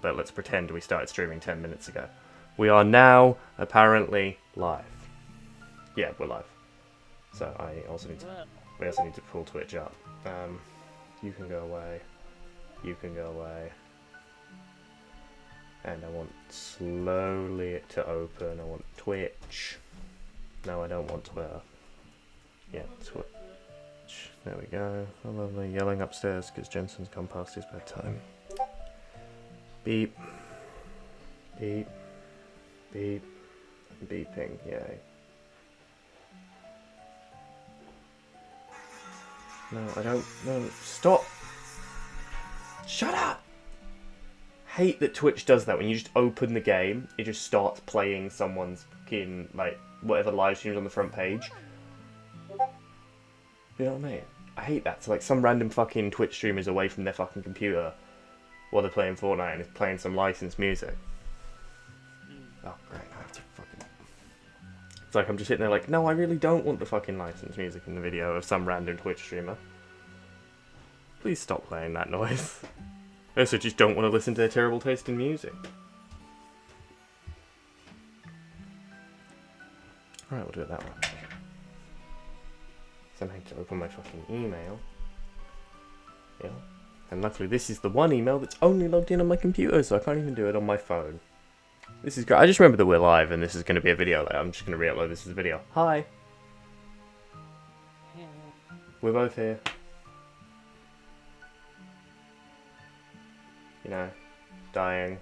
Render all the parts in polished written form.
but let's pretend we started streaming 10 minutes ago. We are now apparently live. Yeah, we're live. So we also need to pull Twitch up. You can go away. You can go away. And I want slowly it to open. I want Twitch. No, I don't want Twitter. Yeah, Twitch. There we go. I love the yelling upstairs because Jensen's gone past his bedtime. Beep. Beep. Beep. Beeping, yay. No, I don't. No, stop! Shut up! Hate that Twitch does that. When you just open the game, it just starts playing someone's fucking, like, whatever live stream's on the front page. You know what I mean? I hate that. So, like, some random fucking Twitch streamer's away from their fucking computer while they're playing Fortnite and is playing some licensed music. Oh, great. I have to fucking... It's like I'm just sitting there like, no, I really don't want the fucking licensed music in the video of some random Twitch streamer. Please stop playing that noise. I also just don't want to listen to their terrible taste in music. Alright, we'll do it that way. So I need to open my fucking email. Yeah. And luckily this is the one email that's only logged in on my computer, so I can't even do it on my phone. This is great. I just remember that we're live and this is going to be a video. Like, I'm just going to re-upload this as a video. Hi! We're both here. You know, dying.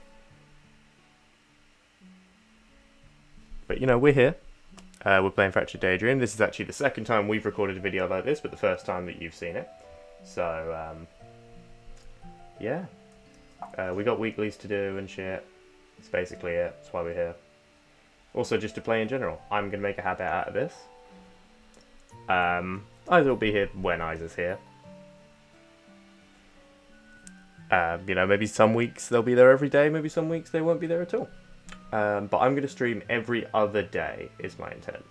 But you know, we're here. We're playing Fractured Daydream. This is actually the second time we've recorded a video like this, but the first time that you've seen it. So, yeah. We got weeklies to do and shit. That's basically it. That's why we're here. Also, just to play in general. I'm going to make a habit out of this. Either will be here when Isa's here. You know, maybe some weeks they'll be there every day, maybe some weeks they won't be there at all. But I'm going to stream every other day, is my intent.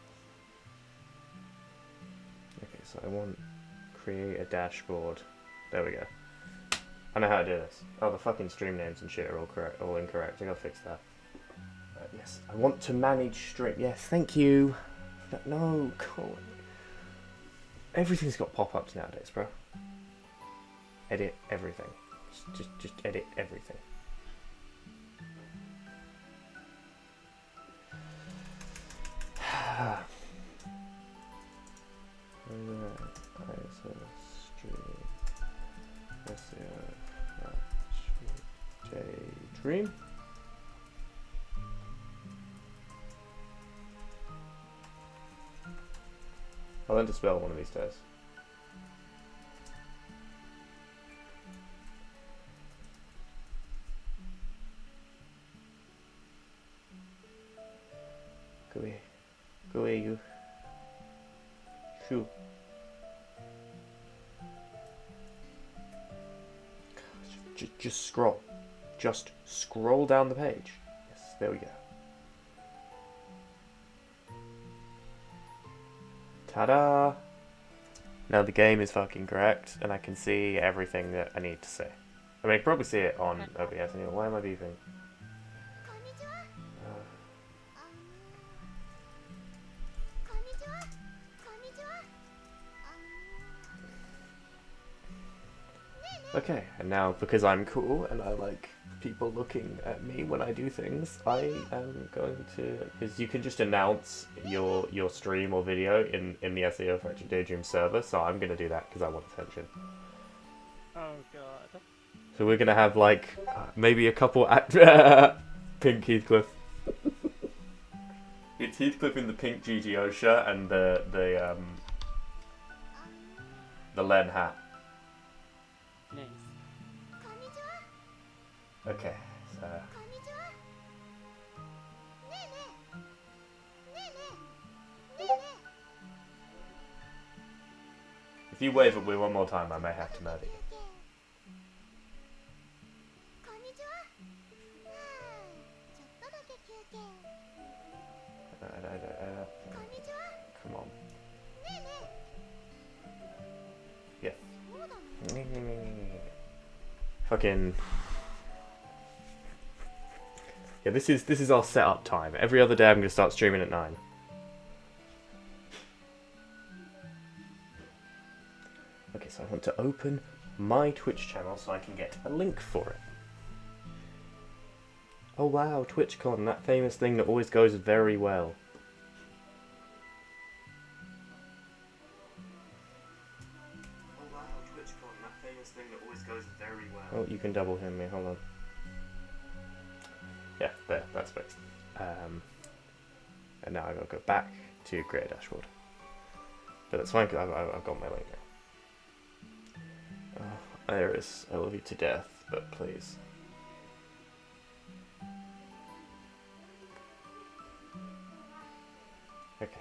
Okay, so I want create a dashboard. There we go. I know how to do this. Oh, the fucking stream names and shit are all incorrect. I gotta fix that. Yes, I want to manage stream. Yes, thank you. No, God. Everything's got pop-ups nowadays, bro. Edit everything. Just edit everything. Daydream. I'll learn to spell one of these days. Go away, you. Shoo. Just scroll. Just scroll down the page. Yes, there we go. Ta-da! Now the game is fucking correct, and I can see everything that I need to see. I mean, I can probably see it on OBS anyway. Why am I beeping? Okay, and now because I'm cool and I like people looking at me when I do things, I am going to, because you can just announce your stream or video in the SAO Fractured Daydream server, so I'm going to do that because I want attention. Oh god. So we're going to have like maybe a couple at pink Heathcliff. It's Heathcliff in the pink GGO shirt and the Len hat. Nice. Okay, so... If you wave at me one more time, I may have to murder you. Come on. Yeah. Fucking... Yeah, this is our setup time. Every other day I'm going to start streaming at 9. Okay, so I want to open my Twitch channel so I can get a link for it. Oh wow, TwitchCon, that famous thing that always goes very well. Oh wow, TwitchCon, that famous thing that always goes very well. Oh, you can double him me, hold on. Yeah, there, that's fixed. And now I gotta go back to create a dashboard. But that's fine, because I've got my link now. Oh, Iris, I love you to death, but please. Okay.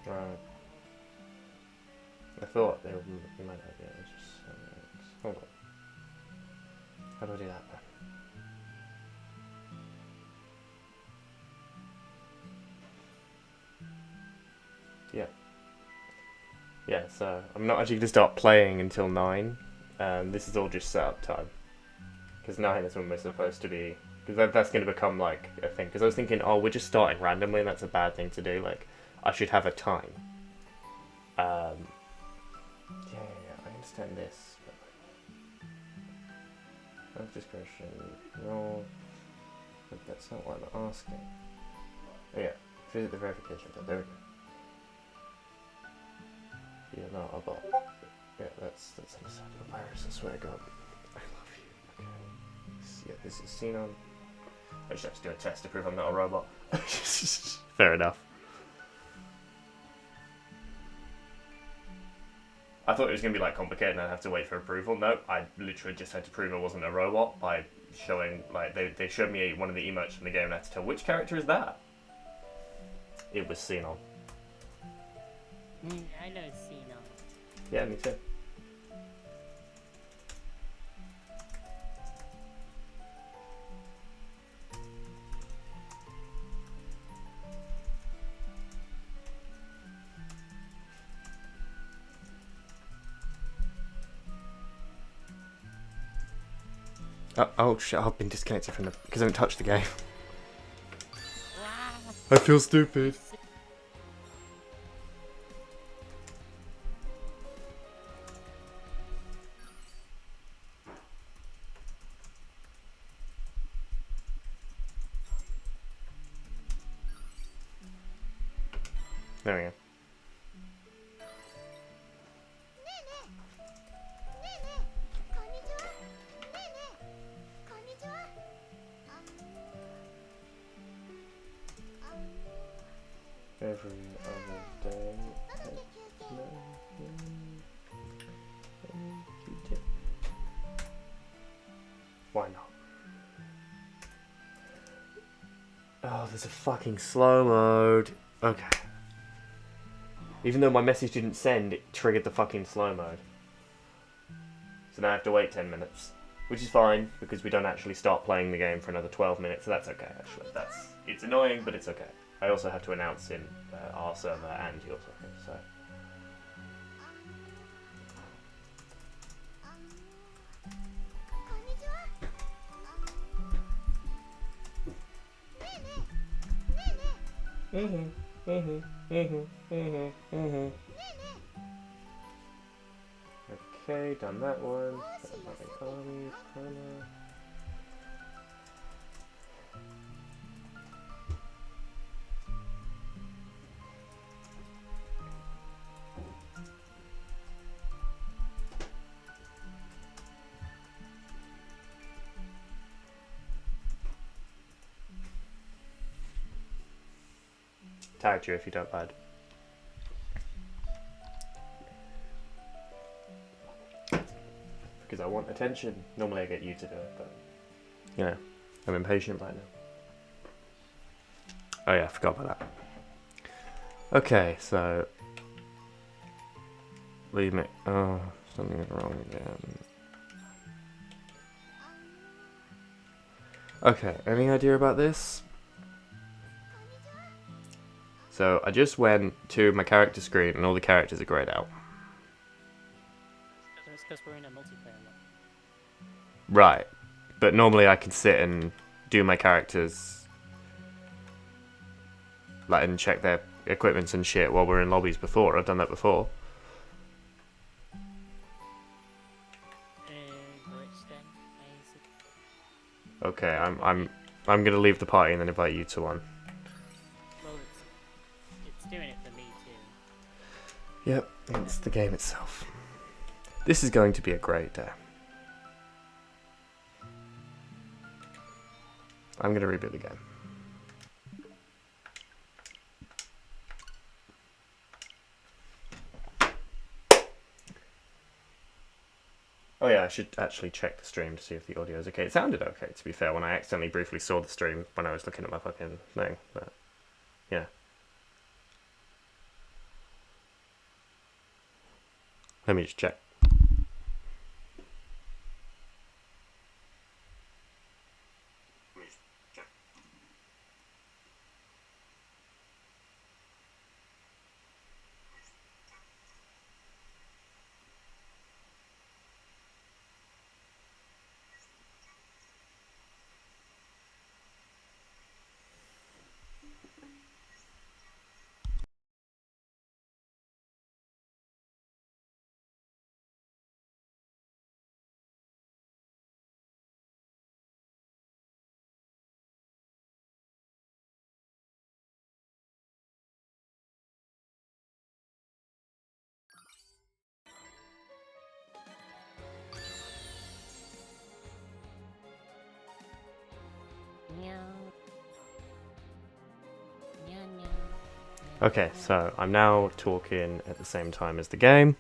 Right. I thought they might have, yeah, it's just, hold on. How do I do that then? Yeah. Yeah, so I'm not actually going to start playing until 9. This is all just setup time. Because 9 is when we're supposed to be... Because that's going to become, like, a thing. Because I was thinking, oh, we're just starting randomly, and that's a bad thing to do. Like, I should have a time. Yeah, I understand this. Health description, roll... But that's not what I'm asking. Oh yeah, visit the verification tab, there we go. Yeah, no, I'll bot. Yeah, that's understandable. Virus, I swear to God. I love you. Okay. Yeah, this is Xenon. I should have to do a test to prove I'm not a robot. Fair enough. I thought it was going to be like complicated and I'd have to wait for approval. No, I literally just had to prove I wasn't a robot by showing, like, they showed me one of the emotes from the game and I had to tell which character is that. It was Xenon. I know Xenon. Yeah, me too. Oh shit, I've been disconnected from the... because I haven't touched the game. I feel stupid. There we go. Every other day. Why not? Oh, there's a fucking slow mode. Okay. Even though my message didn't send, it triggered the fucking slow mode. So now I have to wait 10 minutes. Which is fine, because we don't actually start playing the game for another 12 minutes, so that's okay, actually. It's annoying, but it's okay. I also have to announce in our server and your server, so... Okay, done that one. Army, promo. Tagged you if you don't mind. because I want attention. Normally I get you to do it, but you know, I'm impatient right now. Oh yeah, I forgot about that. Okay, so leave me. Oh, something's wrong again. Okay, any idea about this? So I just went to my character screen and all the characters are grayed out. It's because we're in a multiplayer mode. Right, but normally I can sit and do my characters, like, and check their equipments and shit while we're in lobbies before. I've done that before. Glitch then, Okay, I'm gonna leave the party and then invite you to one. well, it's doing it for me too. Yep, it's the game itself. This is going to be a great day. I'm gonna reboot the game. Oh yeah, I should actually check the stream to see if the audio is okay. It sounded okay, to be fair, when I accidentally briefly saw the stream when I was looking at my fucking thing, but yeah. Let me just check. Okay, so I'm now talking at the same time as the game.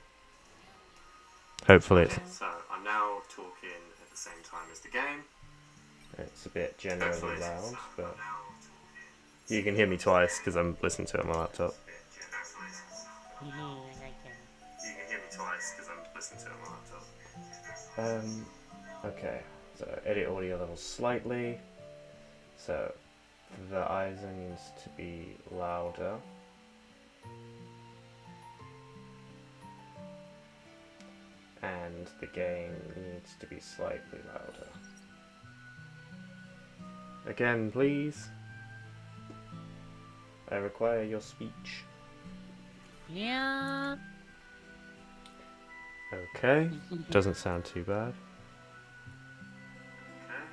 Hopefully it's... Okay, so I'm now talking at the same time as the game. It's a bit generally loud, but you can hear me twice because I'm listening to it on my laptop. I can. You can hear me twice because I'm listening to it on my laptop. Okay, so edit audio levels slightly. So the Isa needs to be louder. And the game needs to be slightly louder. Again, please. I require your speech. Yeah. Okay, doesn't sound too bad. Okay,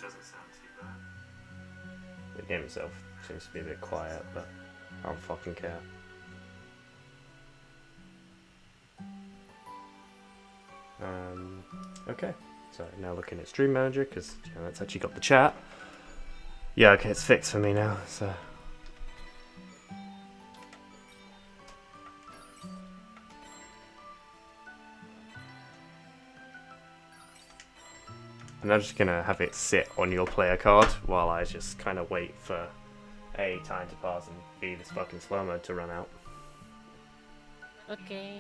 doesn't sound too bad. The game itself seems to be a bit quiet, but I don't fucking care. Okay, so now looking at Stream Manager, because you know, that's actually got the chat. Yeah, okay, it's fixed for me now, so... And I'm just gonna have it sit on your player card while I just kind of wait for A, time to pass, and B, this fucking slow mode to run out. Okay.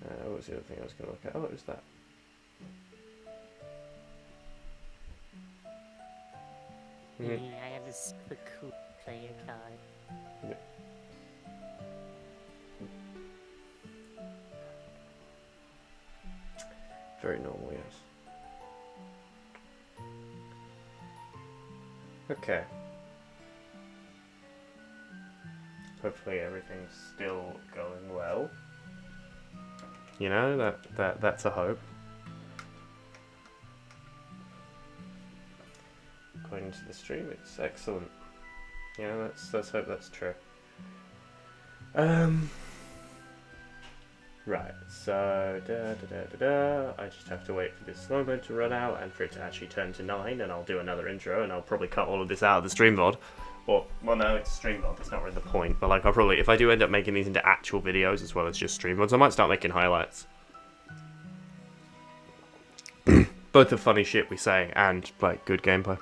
What was the other thing I was gonna look at? Oh, it was that. I have a super cool player card. Yeah. Very normal, yes. Okay. Hopefully everything's still going well. You know, that's a hope. According to the stream, it's excellent. You know, let's hope that's true. Right, so I just have to wait for this slow mode to run out and for it to actually turn to 9, and I'll do another intro, and I'll probably cut all of this out of the stream VOD, Or, well, no, it's stream mod. That's not really the point. But like, I'll probably, if I do end up making these into actual videos as well as just stream mods, I might start making highlights. Both the funny shit we say and like good gameplay.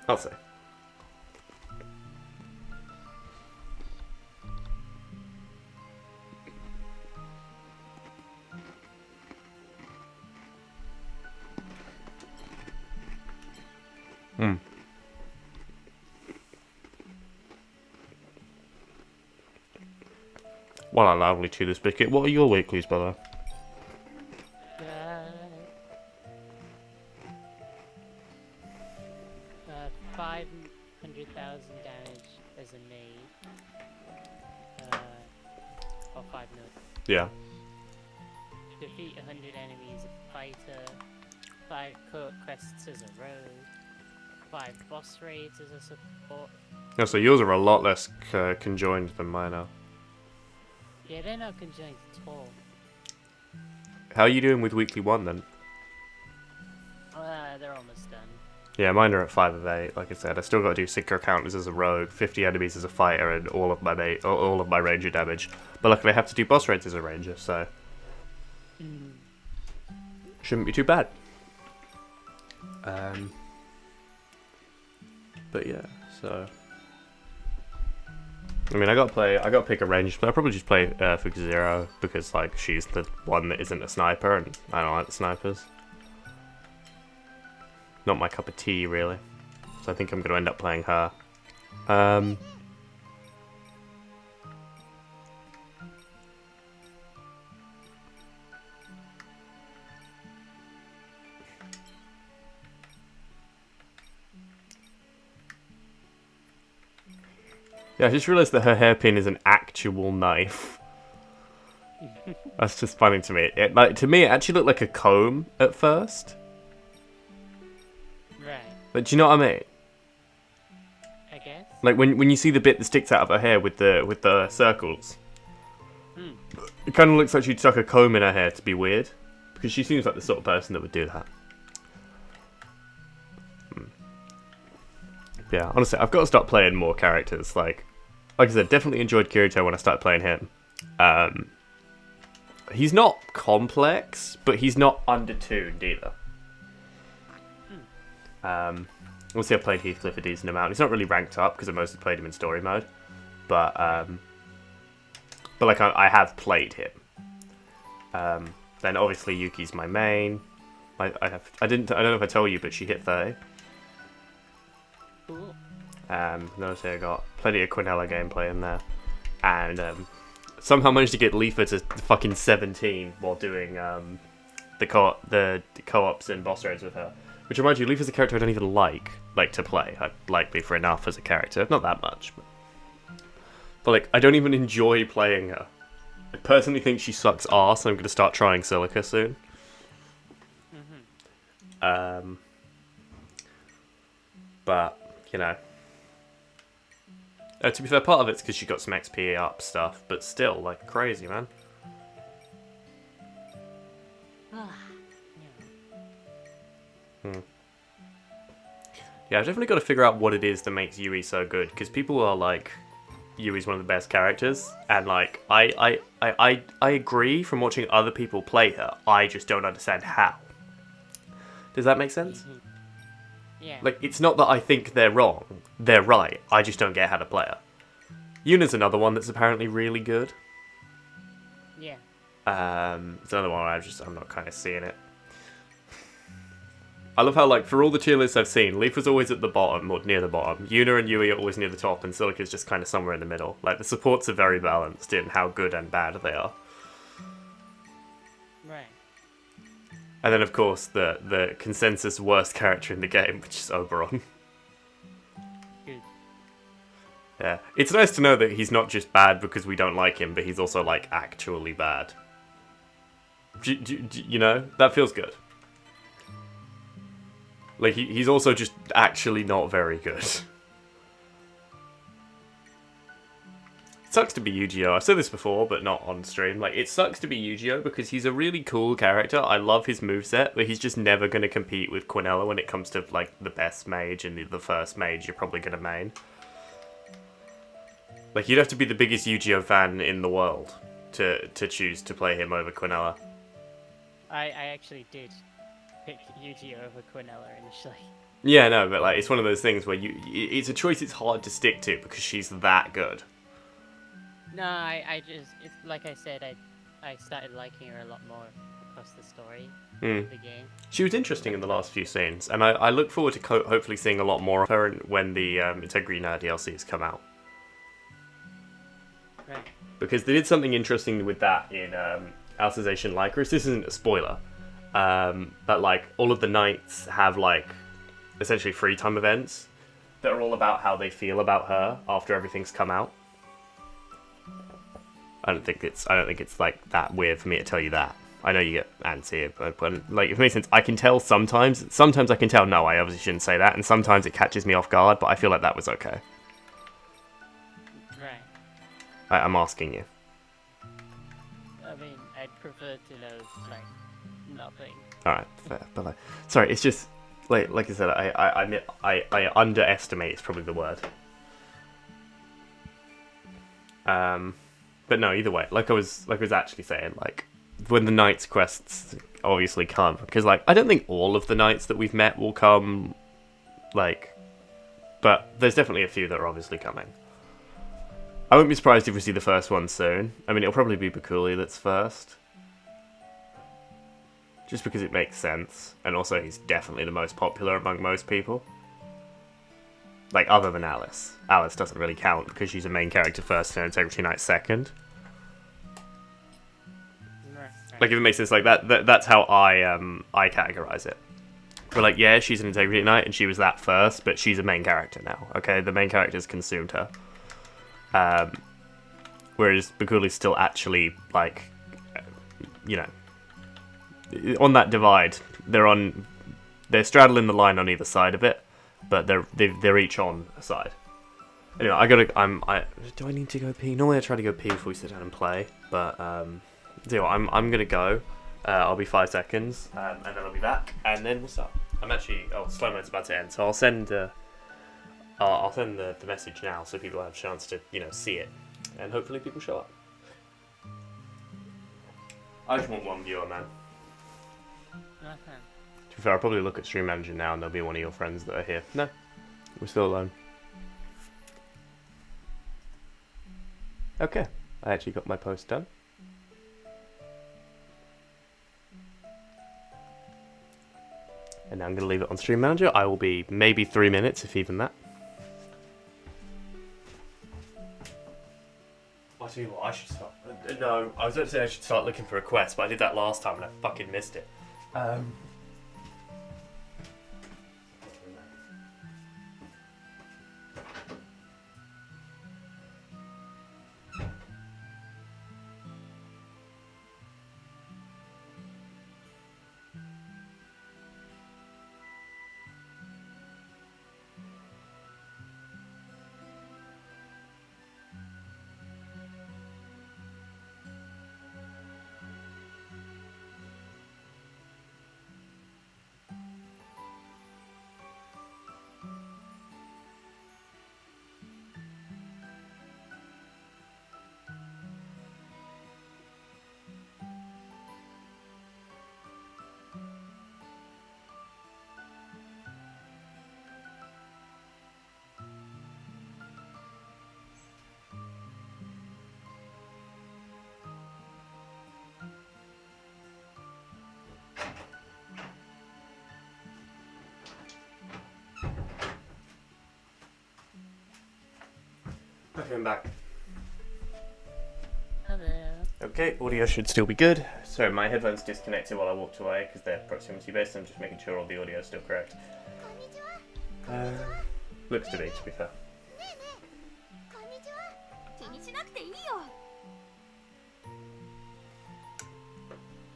I'll say. Hmm. Well, I loudly chew this biscuit. What are your weeklies, by the way? 500,000 damage as a maid. Or 5 million. Yeah. Defeat 100 enemies, a fighter. 5 quests as a rogue. 5 boss raids as a support. Yeah, so yours are a lot less conjoined than mine are. Yeah, they're not conjoined at all. How are you doing with weekly 1 then? They're almost done. Yeah, mine are at 5 of 8. Like I said, I still got to do synchro counters as a rogue, 50 enemies as a fighter, and all of my ranger damage. But luckily, I have to do boss raids as a ranger, so shouldn't be too bad. But yeah, so I mean, I got to pick a range, but I'll probably just play Fuka Zero because like she's the one that isn't a sniper, and I don't like the snipers. Not my cup of tea, really. So I think I'm going to end up playing her. Yeah, I just realised that her hairpin is an actual knife. That's just funny to me. To me, it actually looked like a comb at first. Right. But do you know what I mean? I guess. Like when you see the bit that sticks out of her hair with the circles, it kind of looks like she'd stuck a comb in her hair to be weird, because she seems like the sort of person that would do that. Yeah, honestly, I've got to start playing more characters. Like I said, definitely enjoyed Kirito when I started playing him. He's not complex, but he's not undertuned either. Obviously, I played Heathcliff a decent amount. He's not really ranked up because I mostly played him in story mode, but like I have played him. Then obviously Yuki's my main. I don't know if I told you, but she hit 30. Cool. Notice I got plenty of Quinella gameplay in there, and somehow managed to get Leafa to fucking 17 while doing the co-ops and boss raids with her. Which reminds you, Leafa's a character I don't even like to play. I like Leafa enough as a character, not that much, but like I don't even enjoy playing her. I personally think she sucks arse, and I'm going to start trying Silica soon. But you know, to be fair, part of it's because she got some XP up stuff, but still, like, crazy, man. Yeah, I've definitely got to figure out what it is that makes Yui so good, because people are like, Yui's one of the best characters, and like, I agree from watching other people play her, I just don't understand how. Does that make sense? Yeah. Like, it's not that I think they're wrong, they're right, I just don't get how to play her. Yuna's another one that's apparently really good. Yeah. It's another one where I'm not kind of seeing it. I love how, like, for all the tier lists I've seen, Leafa's always at the bottom, or near the bottom. Yuna and Yui are always near the top, and Silica's just kind of somewhere in the middle. Like, the supports are very balanced in how good and bad they are. Right. And then, of course, the consensus worst character in the game, which is Oberon. Good. Yeah. It's nice to know that he's not just bad because we don't like him, but he's also, like, actually bad. You know? That feels good. Like, he's also just actually not very good. sucks to be Yu-Gi-Oh! I've said this before, but not on stream. Like, it sucks to be Yu-Gi-Oh! Because he's a really cool character. I love his moveset, but he's just never going to compete with Quinella when it comes to, like, the best mage and the first mage you're probably going to main. Like, you'd have to be the biggest Yu-Gi-Oh! Fan in the world to choose to play him over Quinella. I actually did pick Yu-Gi-Oh! Over Quinella initially. Yeah, no, but, like, it's one of those things where it's a choice it's hard to stick to because she's that good. No, I just, it's like I said, I started liking her a lot more across the story of the game. She was interesting in the last few scenes, and I look forward to hopefully seeing a lot more of her when the Integrity Now DLCs come out. Right. Because they did something interesting with that in Alicization Lycris. This isn't a spoiler, but like all of the knights have like essentially free time events that are all about how they feel about her after everything's come out. I don't think it's like that weird for me to tell you that. I know you get antsy, but like, if it makes sense, I can tell sometimes I can tell, no, I obviously shouldn't say that, and sometimes it catches me off guard, but I feel like that was okay. Right. I'm asking you. I mean, I'd prefer to know, like, nothing. Alright, fair, but like, sorry, it's just, like I said, I underestimate is probably the word. But no, either way, like I was actually saying, like, when the Knights quests obviously come, because, like, I don't think all of the Knights that we've met will come, like, but there's definitely a few that are obviously coming. I wouldn't be surprised if we see the first one soon. I mean, it'll probably be Bakuli that's first. Just because it makes sense, and also he's definitely the most popular among most people. Like, other than Alice. Alice doesn't really count because she's a main character first and Integrity Knight second. Like, if it makes sense, like that's how I categorize it. We're like, yeah, she's an Integrity Knight and she was that first, but she's a main character now. Okay, the main character's consumed her. Whereas Bakuli's still actually, like, you know, on that divide. They're straddling the line on either side of it, but they're each on a side. Anyway, do I need to go pee? Normally I try to go pee before we sit down and play, but I'm gonna go. I'll be 5 seconds, and then I'll be back, and then we'll start. Slow mode's about to end, so I'll send the message now so people have a chance to, you know, see it, and hopefully people show up. I just want one viewer, man. Okay. To be fair, I'll probably look at Stream Manager now and there'll be one of your friends that are here. No, we're still alone. Okay, I actually got my post done. And now I'm going to leave it on Stream Manager. I will be maybe 3 minutes, if even that. I tell you what, I should start. No, I was going to say I should start looking for requests, but I did that last time and I fucking missed it. Okay, I'm back. Hello. Okay, audio should still be good. So my headphones disconnected while I walked away because they're proximity based. I'm just making sure all the audio is still correct. Looks to be fair.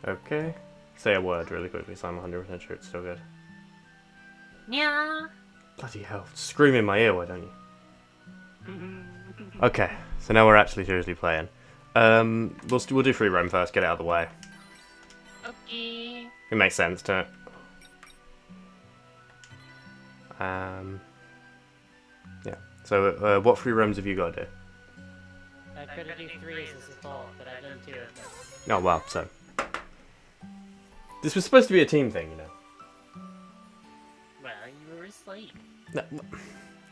Okay. Say a word really quickly so I'm 100% sure it's still good. Yeah. Bloody hell. Scream in my ear, why don't you? Okay, so now we're actually seriously playing. We'll do free roam first, get it out of the way. Okay. It makes sense, doesn't it? Yeah. So, what free roams have you got to do? I've got to do 3 as a support, but I've done 2 of them. Oh, well, so. This was supposed to be a team thing, you know. Well, you were asleep. No,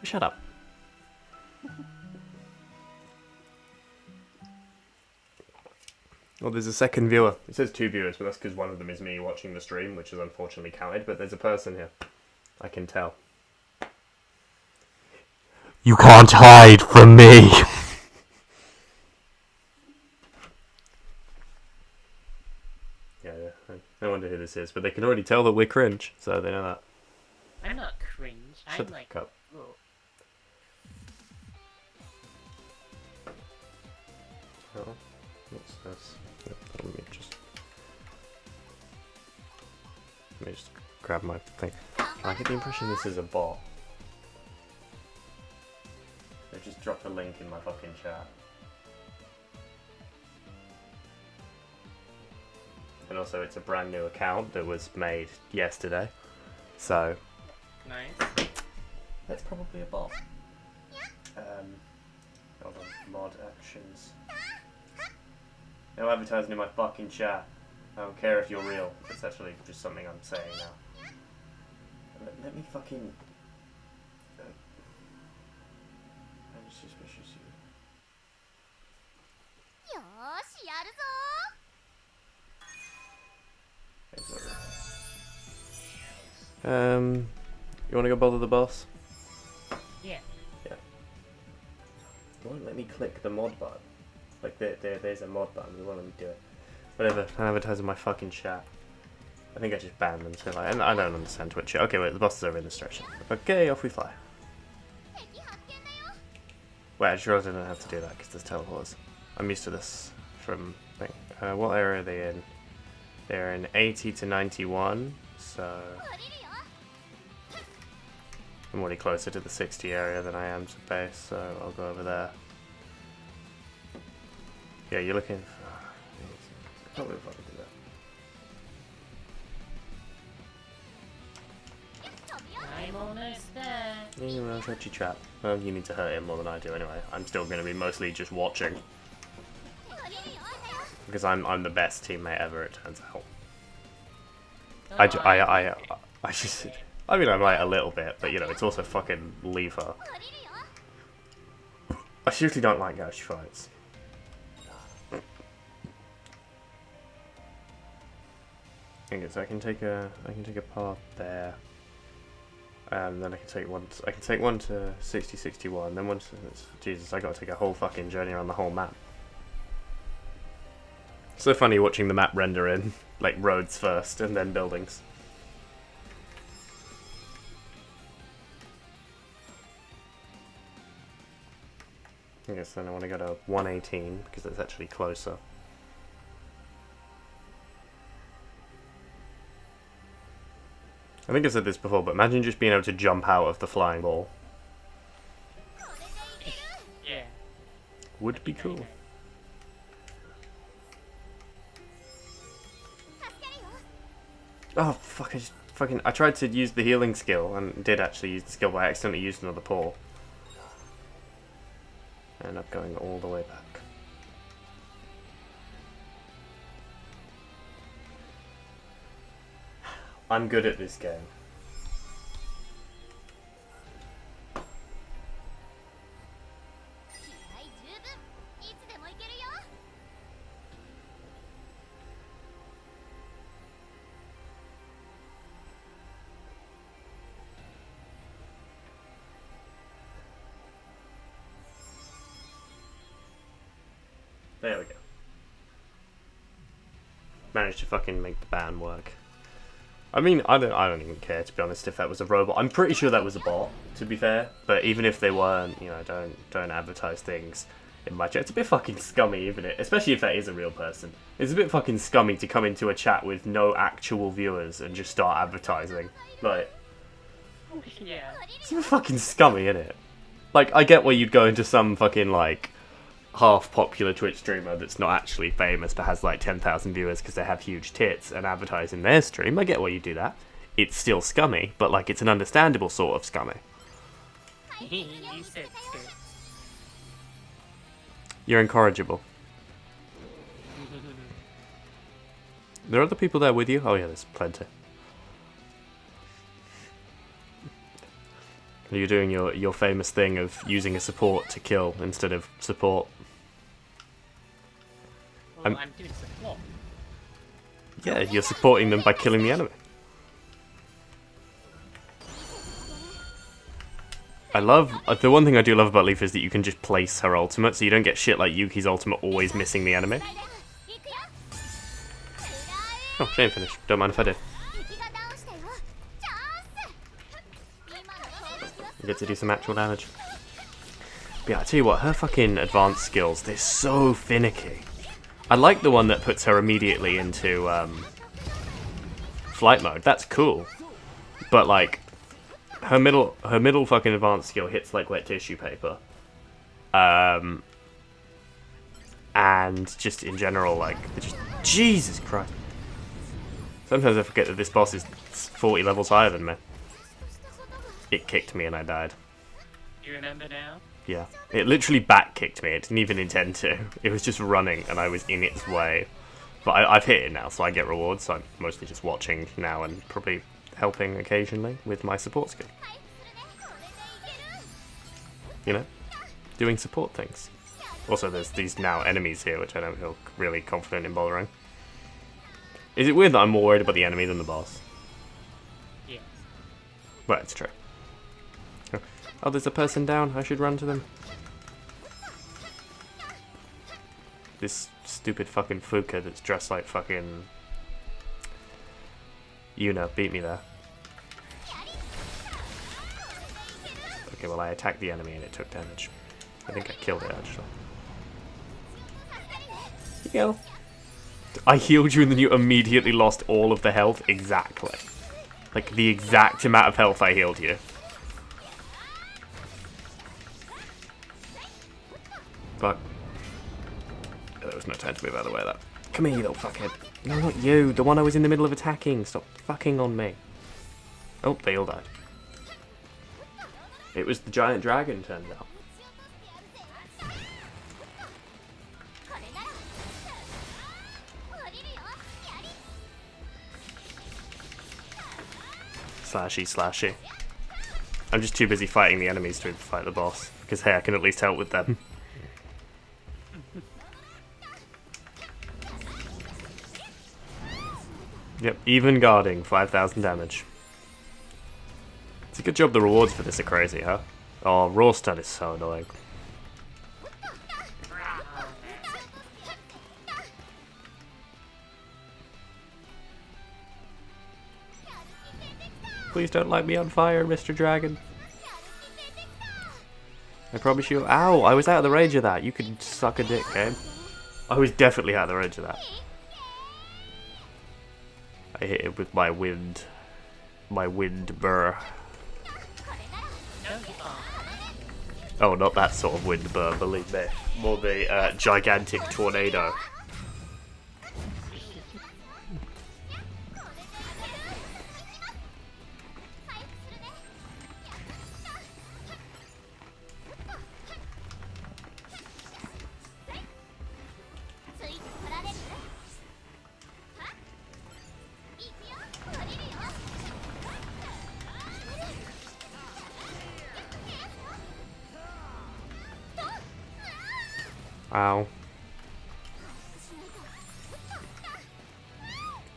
shut up. Well, there's a second viewer. It says 2 viewers, but that's because one of them is me watching the stream, which is unfortunately counted, but there's a person here. I can tell. You can't hide from me! Yeah, no wonder who this is, but they can already tell that we're cringe, so they know that. I'm not cringe. Shut I'm the like, fuck up. oh. Oh, what's this? Yep, let me just grab my thing. I get the impression this is a bot. They just dropped a link in my fucking chat. And also it's a brand new account that was made yesterday. So Nice. that's probably a bot. Hold on, mod actions. No advertising in my fucking chat. I don't care if you're real. It's actually just something I'm saying now. Let me fucking... I'm suspicious of you. You wanna go bother the boss? Yeah. Yeah. It won't let me click the mod button. Like, there's a mod button, it won't let me do it. Whatever, I'm advertising my fucking chat. I think I just banned them, so like, I don't understand Twitch. Okay, wait, the boss is over in this direction. Okay, off we fly. Wait, I just realized I don't have to do that because there's teleporters. I'm used to this from thing. What area are they in? They're in 80 to 91, so... I'm already closer to the 60 area than I am to base, so I'll go over there. Yeah, you're looking for... I can't believe I can do that. I'm almost there. Yeah, well, hurt your trap. Well, you need to hurt him more than I do anyway. I'm still going to be mostly just watching. Because I'm the best teammate ever, it turns out. I just... I mean, I might a little bit, but you know, it's also fucking leave her. I seriously don't like how she fights. Okay, so I can take a path there. Then I can take one to 60, 61, then one to... Jesus, I gotta take a whole fucking journey around the whole map. So funny watching the map render in, like, roads first, and then buildings. I guess then I want to go to 118, because it's actually closer. I think I said this before, but imagine just being able to jump out of the flying ball. Yeah. Would be cool. Oh, fuck, I tried to use the healing skill, and did actually use the skill, but I accidentally used another paw. I ended up going all the way back. I'm good at this game. There we go. Managed to fucking make the ban work. I mean, I don't even care, to be honest, if that was a robot. I'm pretty sure that was a bot, to be fair. But even if they weren't, you know, don't advertise things in my chat. It's a bit fucking scummy, isn't it? Especially if that is a real person. It's a bit fucking scummy to come into a chat with no actual viewers and just start advertising. Like, Yeah. it's a bit fucking scummy, isn't it? Like, I get why you'd go into some fucking, like, half-popular Twitch streamer that's not actually famous but has, like, 10,000 viewers because they have huge tits and advertise in their stream. I get why you do that. It's still scummy, but, like, it's an understandable sort of scummy. You said so. You're incorrigible. There are other people there with you? Oh yeah, there's plenty. You're doing your famous thing of using a support to kill instead of support. Well, I'm doing support. Yeah, you're supporting them by killing the enemy. I love... the one thing I do love about Leaf is that you can just place her ultimate, so you don't get shit like Yuki's ultimate always missing the enemy. Oh, she ain't finished. Don't mind if I do. You get to do some actual damage. But yeah, I tell you what, her fucking advanced skills, they're so finicky. I like the one that puts her immediately into flight mode. That's cool. But like, her middle fucking advanced skill hits like wet tissue paper. And just in general, like, just Jesus Christ. Sometimes I forget that this boss is 40 levels higher than me. It kicked me and I died. You remember now? Yeah. It literally back kicked me. It didn't even intend to. It was just running and I was in its way. But I've hit it now, so I get rewards. So I'm mostly just watching now and probably helping occasionally with my support skill. You know? Doing support things. Also, there's these now enemies here, which I don't feel really confident in bothering. Is it weird that I'm more worried about the enemy than the boss? Yeah. Well, it's true. Oh, there's a person down. I should run to them. This stupid fucking Fuka that's dressed like fucking... Yuna beat me there. Okay, well I attacked the enemy and it took damage. I think I killed it actually. Here you go. I healed you and then you immediately lost all of the health? Exactly. Like, the exact amount of health I healed you. Fuck. There was no time to move out of the way of that. Come here, you little fuckhead. No, not you. The one I was in the middle of attacking. Stop fucking on me. Oh, they all died. It was the giant dragon, turned out. Slashy, slashy. I'm just too busy fighting the enemies to fight the boss. Because, hey, I can at least help with them. Yep, even guarding, 5,000 damage. It's a good job the rewards for this are crazy, huh? Oh, Rosa is so annoying. Please don't light me on fire, Mr. Dragon. I promise you. Ow! I was out of the range of that. You could suck a dick, game. I was definitely out of the range of that. I hit it with my wind burr. Oh, not that sort of wind burr, believe me. More the gigantic tornado. Ow.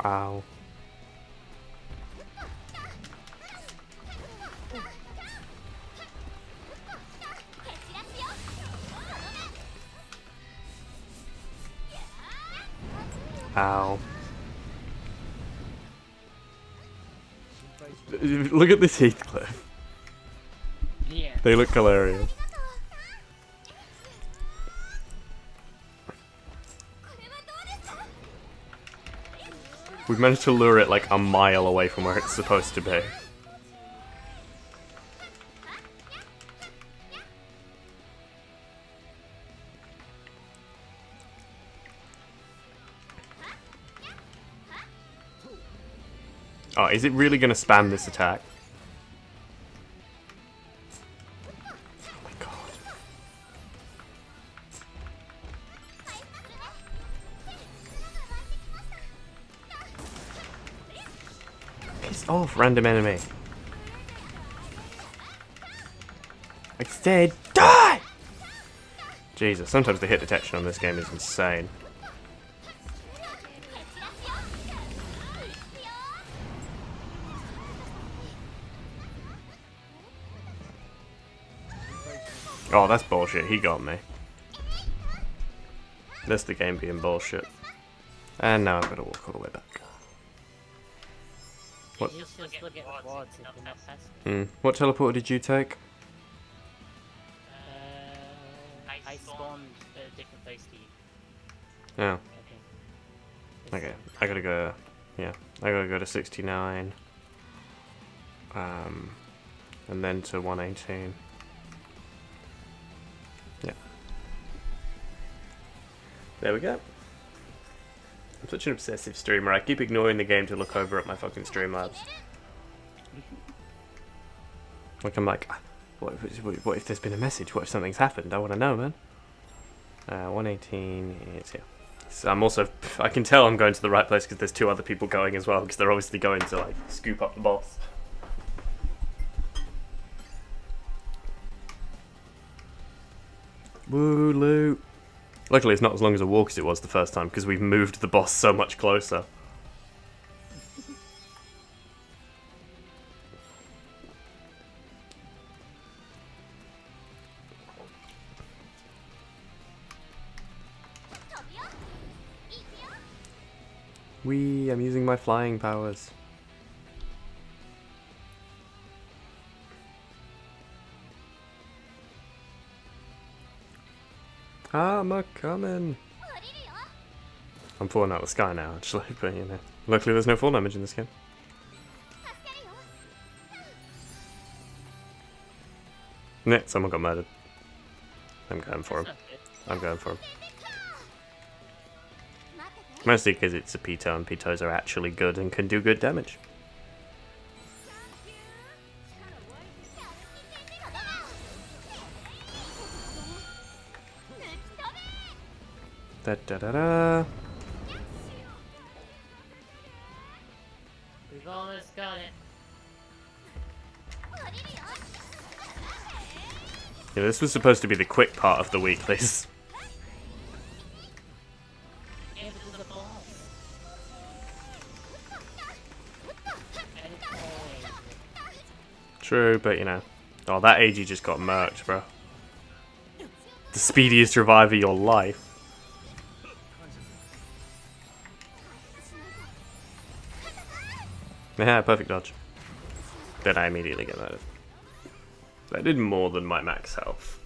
Ow. Ow. Look at this Heathcliff. Yeah. They look hilarious. We've managed to lure it like a mile away from where it's supposed to be. Oh, is it really going to spam this attack? Oh my god. Piss off, random enemy. I said, die! Jesus, sometimes the hit detection on this game is insane. Oh, that's bullshit. He got me. That's the game being bullshit. And now I've got to walk all the way back. What? Just look at the wards if you're not past. What teleporter did you take? I spawned at a different place to you. Oh. I think. Okay. I gotta go. Yeah. I gotta go to 69. And then to 118. Yeah. There we go. I'm such an obsessive streamer. I keep ignoring the game to look over at my fucking Streamlabs. Like, I'm like, what if there's been a message? What if something's happened? I want to know, man. 118 is here. So I'm also, I can tell I'm going to the right place because there's two other people going as well, because they're obviously going to, like, scoop up the boss. Woo, loot. Luckily it's not as long as a walk as it was the first time, because we've moved the boss so much closer. Wee, I'm using my flying powers. I'm a-coming. I'm falling out of the sky now, actually, but you know. Luckily there's no fall damage in this game. Yeah, someone got murdered. I'm going for him. I'm going for him. Mostly because it's a Pito, and Pitos are actually good and can do good damage. Da da da da. We've almost got it. Yeah, this was supposed to be the quick part of the weeklies. Yeah, but there's a boss. And it's always... True, but you know. Oh, that AG just got murked, bro. The speediest revive of your life. Yeah, perfect dodge. Then I immediately get murdered. That did more than my max health.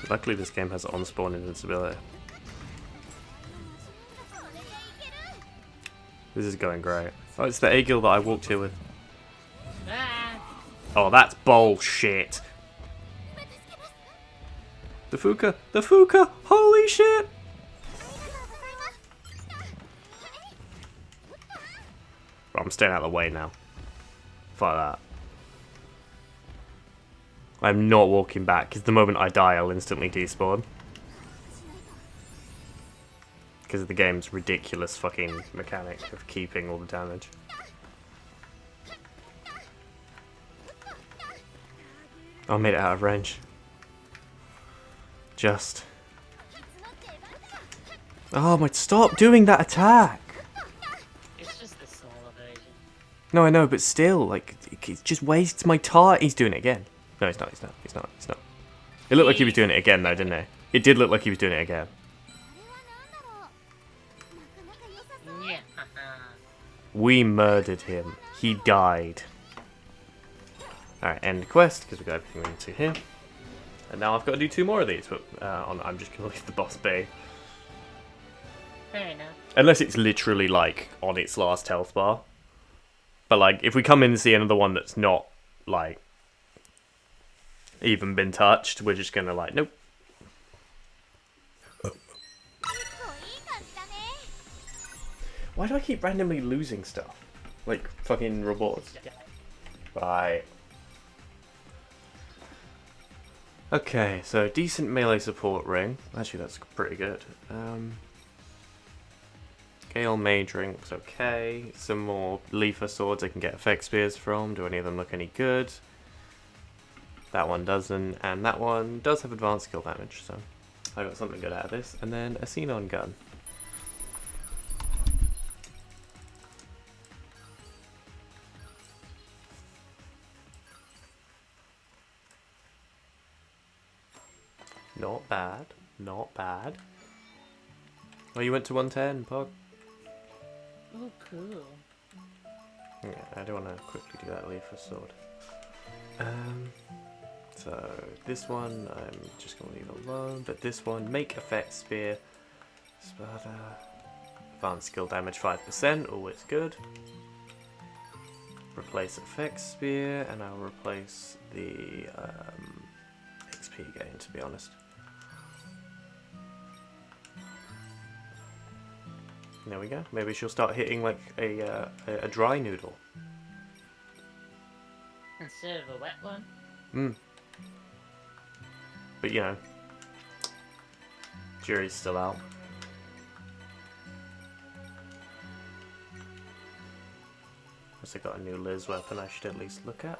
Luckily this game has on-spawn invincibility. This is going great. Oh, it's the A-Gill that I walked here with. Ah! Oh, that's bullshit. The Fuka! The Fuka! Holy shit! Bro, I'm staying out of the way now. Fuck that. I'm not walking back, because the moment I die, I'll instantly despawn. Because of the game's ridiculous fucking mechanic of keeping all the damage. I made it out of range. Just. Oh my, stop doing that attack! It's just the smaller version. No, I know, but still, like, it just wastes my time. He's doing it again. No, he's not, he's not, he's not, he's not. It looked like he was doing it again, though, didn't it? It did look like he was doing it again. Yeah. We murdered him. He died. Alright, end quest, because we got everything we need to here. And now I've got to do 2 more of these, but I'm just going to leave the boss be. Fair enough. Unless it's literally, like, on its last health bar. But, like, if we come in and see another one that's not, like, even been touched. We're just gonna like, nope. Why do I keep randomly losing stuff? Like fucking rewards. Right. Okay, so decent melee support ring. Actually, that's pretty good. Gale Mage Ring's okay. Some more Leafer Swords I can get effect spears from. Do any of them look any good? That one doesn't, and that one does have advanced skill damage, so I got something good out of this. And then a Xenon gun. Not bad, not bad. Oh, you went to 110, Pog? Oh, cool. Yeah, I do want to quickly do that Leafer Sword. So this one I'm just going to leave alone, but this one, make effect spear, Spada, advanced skill damage 5%, always good. Replace effect spear, and I'll replace the XP gain, to be honest. There we go. Maybe she'll start hitting like a dry noodle. Instead of a wet one? Hmm. But you know, jury's still out. Also got a new Liz weapon I should at least look at.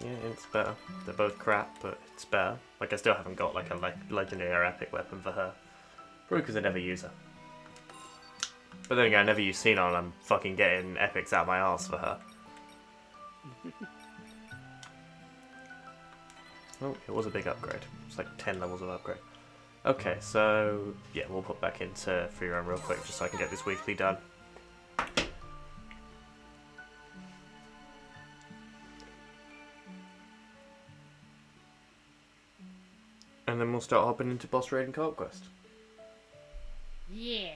Yeah, it's better. They're both crap, but it's better. Like, I still haven't got like a legendary or epic weapon for her. Probably because I never use her. But then again, I never use Xenon and I'm fucking getting epics out my arse for her. Oh, it was a big upgrade. It's like 10 levels of upgrade. Okay, so yeah, we'll put back into free run real quick just so I can get this weekly done. And then we'll start hopping into boss raid and co-op quest. Yeah.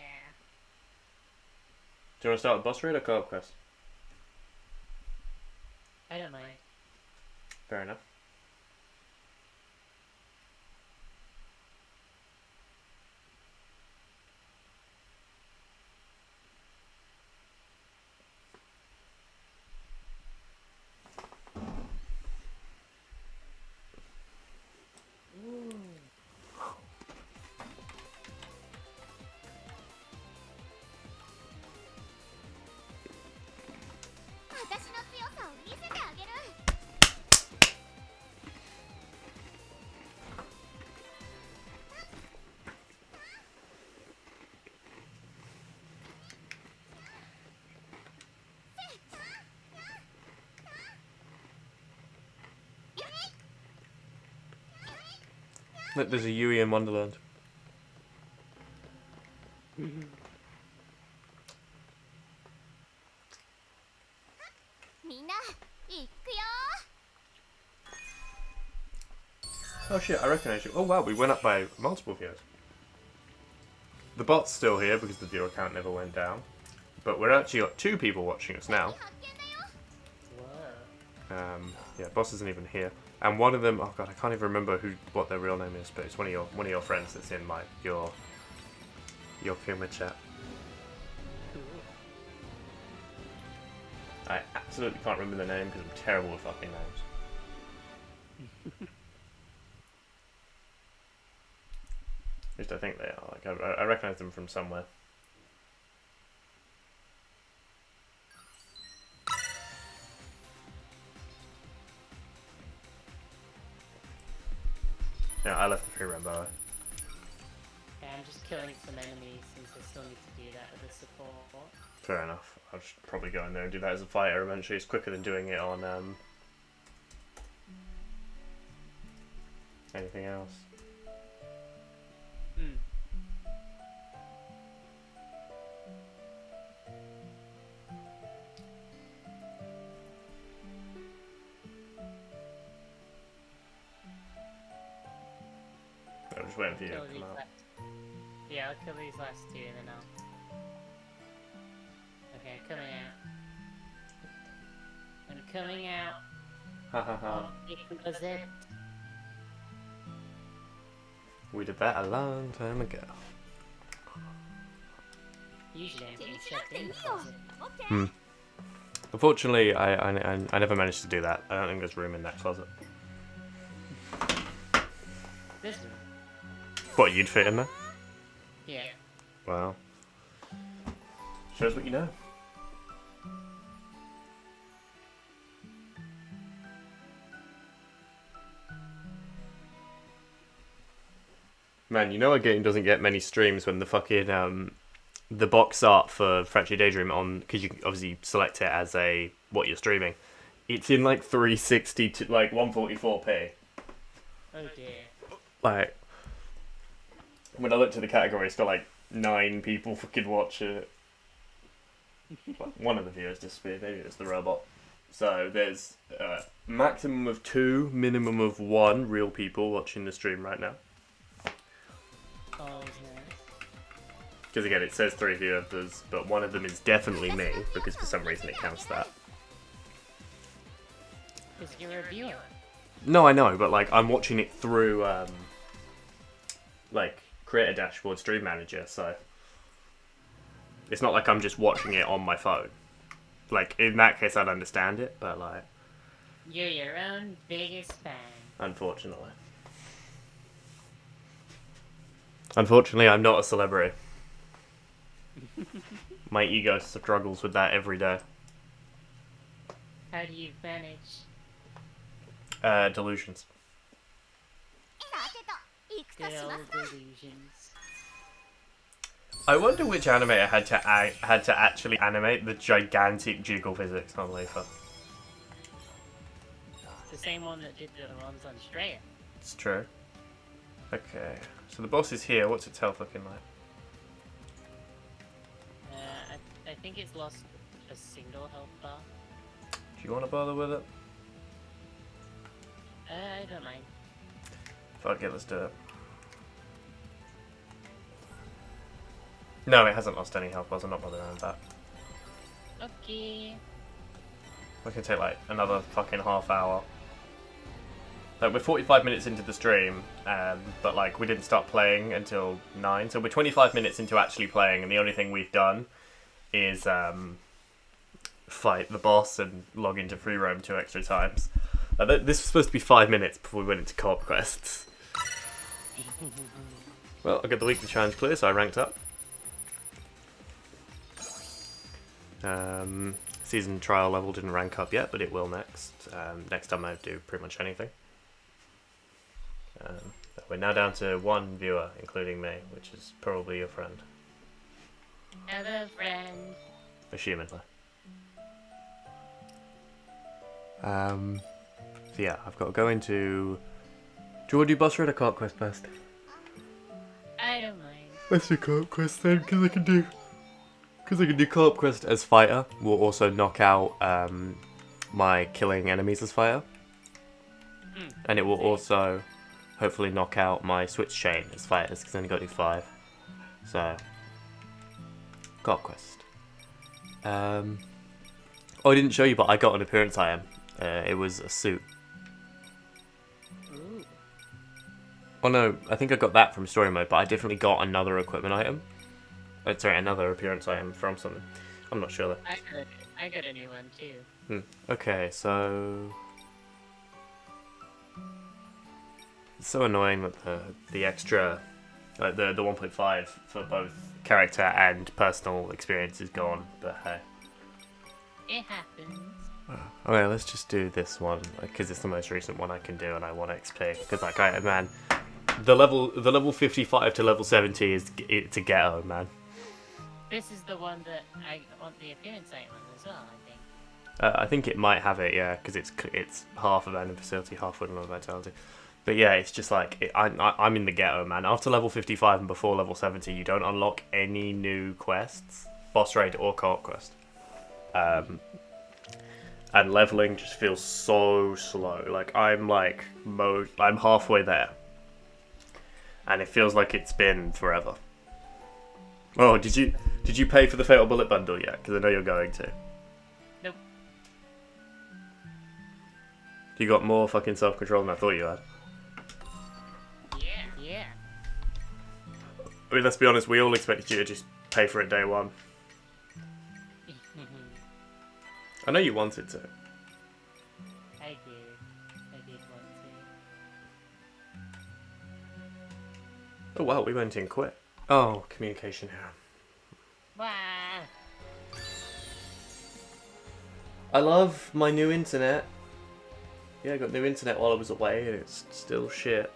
Do you want to start with boss raid or co-op quest? I don't mind. Fair enough. Look, there's a Yui in Wonderland. Oh shit, I recognise you. Oh wow, we went up by multiple viewers. The bot's still here because the viewer count never went down. But we're actually got 2 people watching us now. Whoa. Yeah, boss isn't even here. And one of them, oh god, I can't even remember what their real name is, but it's one of your friends that's in like your Kuma chat. Cool. I absolutely can't remember their name because I'm terrible with fucking names. At least I think they are. Like I recognise them from somewhere. Yeah, I left the free run by the way. Yeah, I'm just killing some enemies since I still need to do that with the support. Fair enough. I'll just probably go in there and do that as a fighter eventually. It's quicker than doing it on anything else. I'm just waiting for you to come out. Yeah, I'll kill these last 2 and then I'll... Okay, coming out. I'm coming out. Ha ha ha. Oh, it was it. We did that a long time ago. Usually I'm getting shoved in the closet. Hmm. Unfortunately, I never managed to do that. I don't think there's room in that closet. This room. What, you'd fit in there? Yeah. Wow. Shows what you know. Man, you know a game doesn't get many streams when the fucking the box art for Fractured Daydream on, because you can obviously select it as a what you're streaming. It's in like 360 to like 144p. Oh dear. Like when I looked at the category, it's got like 9 people fucking watch it. Well, one of the viewers disappeared. Maybe it's the robot. So there's maximum of 2, minimum of 1 real people watching the stream right now. Always nice. Because again, it says 3 viewers, but one of them is definitely me, because for some reason it counts that. Because you're a viewer. No, I know, but like I'm watching it through like Creator Dashboard Stream Manager, so it's not like I'm just watching it on my phone. Like in that case, I'd understand it, but like You're your own biggest fan. unfortunately, I'm not a celebrity. My ego struggles with that every day. How do you manage? Delusions. Good old delusions. I wonder which animator had to actually animate the gigantic jiggle physics on Leafa. The same one that did the ones on Straya. It's true. Okay, so the boss is here. What's its health looking like? I think it's lost a single health bar. Do you want to bother with it? I don't mind. Fuck it, let's do it. No, it hasn't lost any health bars. I'm not bothering with that. Okay. We can take like another fucking half hour. Like we're 45 minutes into the stream, but like we didn't start playing until 9, so we're 25 minutes into actually playing, and the only thing we've done is fight the boss and log into free roam 2 extra times. This was supposed to be 5 minutes before we went into co-op quests. Well, I got the weekly challenge clear, so I ranked up. Season trial level didn't rank up yet, but it will next. Next time I do pretty much anything. We're now down to 1 viewer, including me, which is probably your friend. Hello, friend. Assumedly. So yeah, I've got to go into... Do you want to do boss raid or co-op quest first? I don't mind. Let's do co-op quest then, because I can do co-op quest as fighter. We'll also knock out my killing enemies as fighter. And it will also hopefully knock out my switch chain as fighters, because I only got to do 5. So, co-op quest. Oh, I didn't show you, but I got an appearance item. It was a suit. Ooh. Oh no, I think I got that from story mode, but I definitely got another equipment item. Sorry, another appearance item from something. I'm not sure though. I got a new one too. Okay, so it's so annoying that the extra, like the 1.5 for both character and personal experience is gone. But hey. It happens. Okay, let's just do this one because it's the most recent one I can do, and I want XP. Because like, man, the level 55 to level 70 it's a ghetto, man. This is the one that I want the appearance item on as well, I think. I think it might have it, yeah, because it's half abandoned facility, half woodland vitality. But yeah, it's just like I'm in the ghetto, man. After level 55 and before level 70, you don't unlock any new quests, boss raid or co-op quest. And leveling just feels so slow. Like I'm halfway there, and it feels like it's been forever. Oh, did you pay for the Fatal Bullet bundle yet? Because I know you're going to. Nope. You got more fucking self-control than I thought you had. Yeah. I mean, let's be honest, we all expected you to just pay for it day one. I know you wanted to. I did. I did want to. Oh wow, we went in quick. Oh, communication error. Wah! I love my new internet. Yeah, I got new internet while I was away and it's still shit.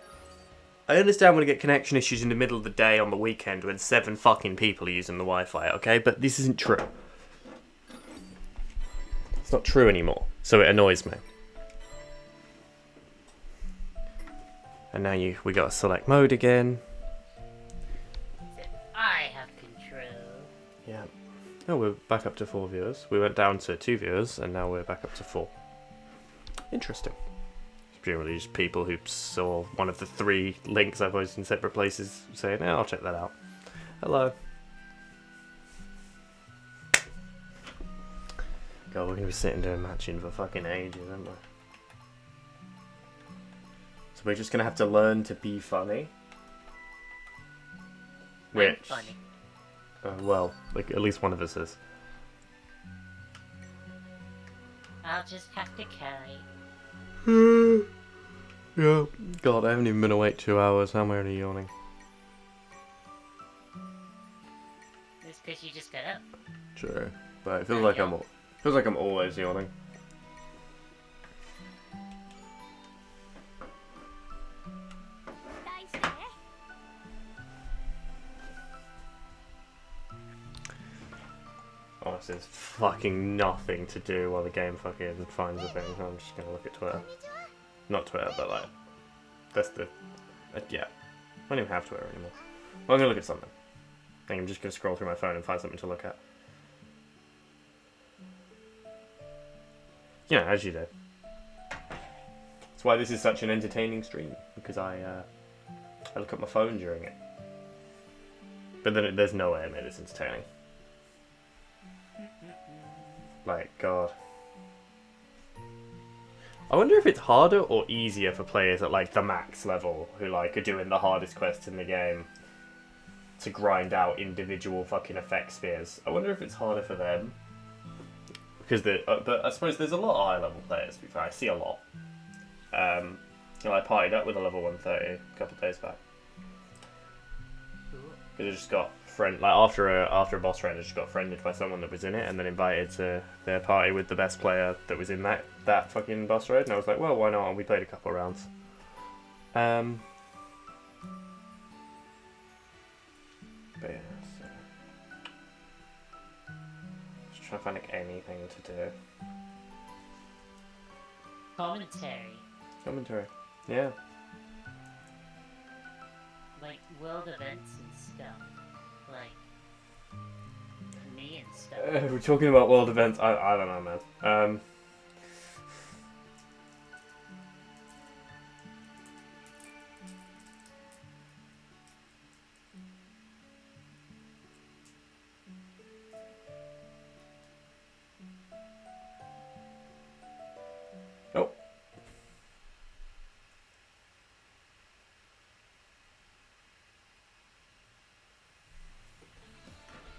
I understand when I get connection issues in the middle of the day on the weekend when 7 fucking people are using the Wi-Fi, okay? But this isn't true. It's not true anymore, so it annoys me. And now we got to select mode again. I have control. Yeah. Oh, we're back up to 4 viewers. We went down to 2 viewers, and now we're back up to 4. Interesting. It's presumably just people who saw one of the 3 links I posted in separate places saying, "Yeah, I'll check that out." Hello. God, we're going to be sitting doing matching for fucking ages, aren't we? So we're just going to have to learn to be funny. I'm funny. Well, like at least one of us is. I'll just have to carry. Yeah. God, I haven't even been awake 2 hours. How am I only yawning? It's because you just got up. True, but it feels like I'm always yawning. Honestly, there's fucking nothing to do while the game fucking finds a thing. So I'm just gonna look at Twitter. Not Twitter, but like, that's the, yeah. I don't even have Twitter anymore. Well, I'm gonna look at something. I think I'm just gonna scroll through my phone and find something to look at. You know, as you do. That's why this is such an entertaining stream, because I look at my phone during it. But then there's no way I made this entertaining. Like, God. I wonder if it's harder or easier for players at like the max level who like are doing the hardest quests in the game to grind out individual fucking effect spheres. I wonder if it's harder for them. Because I suppose there's a lot of high level players, to be fair. I see a lot. You know, I partied up with a level 130 a couple of days back. Because I just got after a boss raid, I just got friended by someone that was in it, and then invited to their party with the best player that was in that fucking boss raid, and I was like, well, why not? And we played a couple of rounds. But yeah, so just trying to find like anything to do. Commentary. Yeah. Like world events and stuff. Like me and stuff. We're talking about world events. I don't know, man. Oh.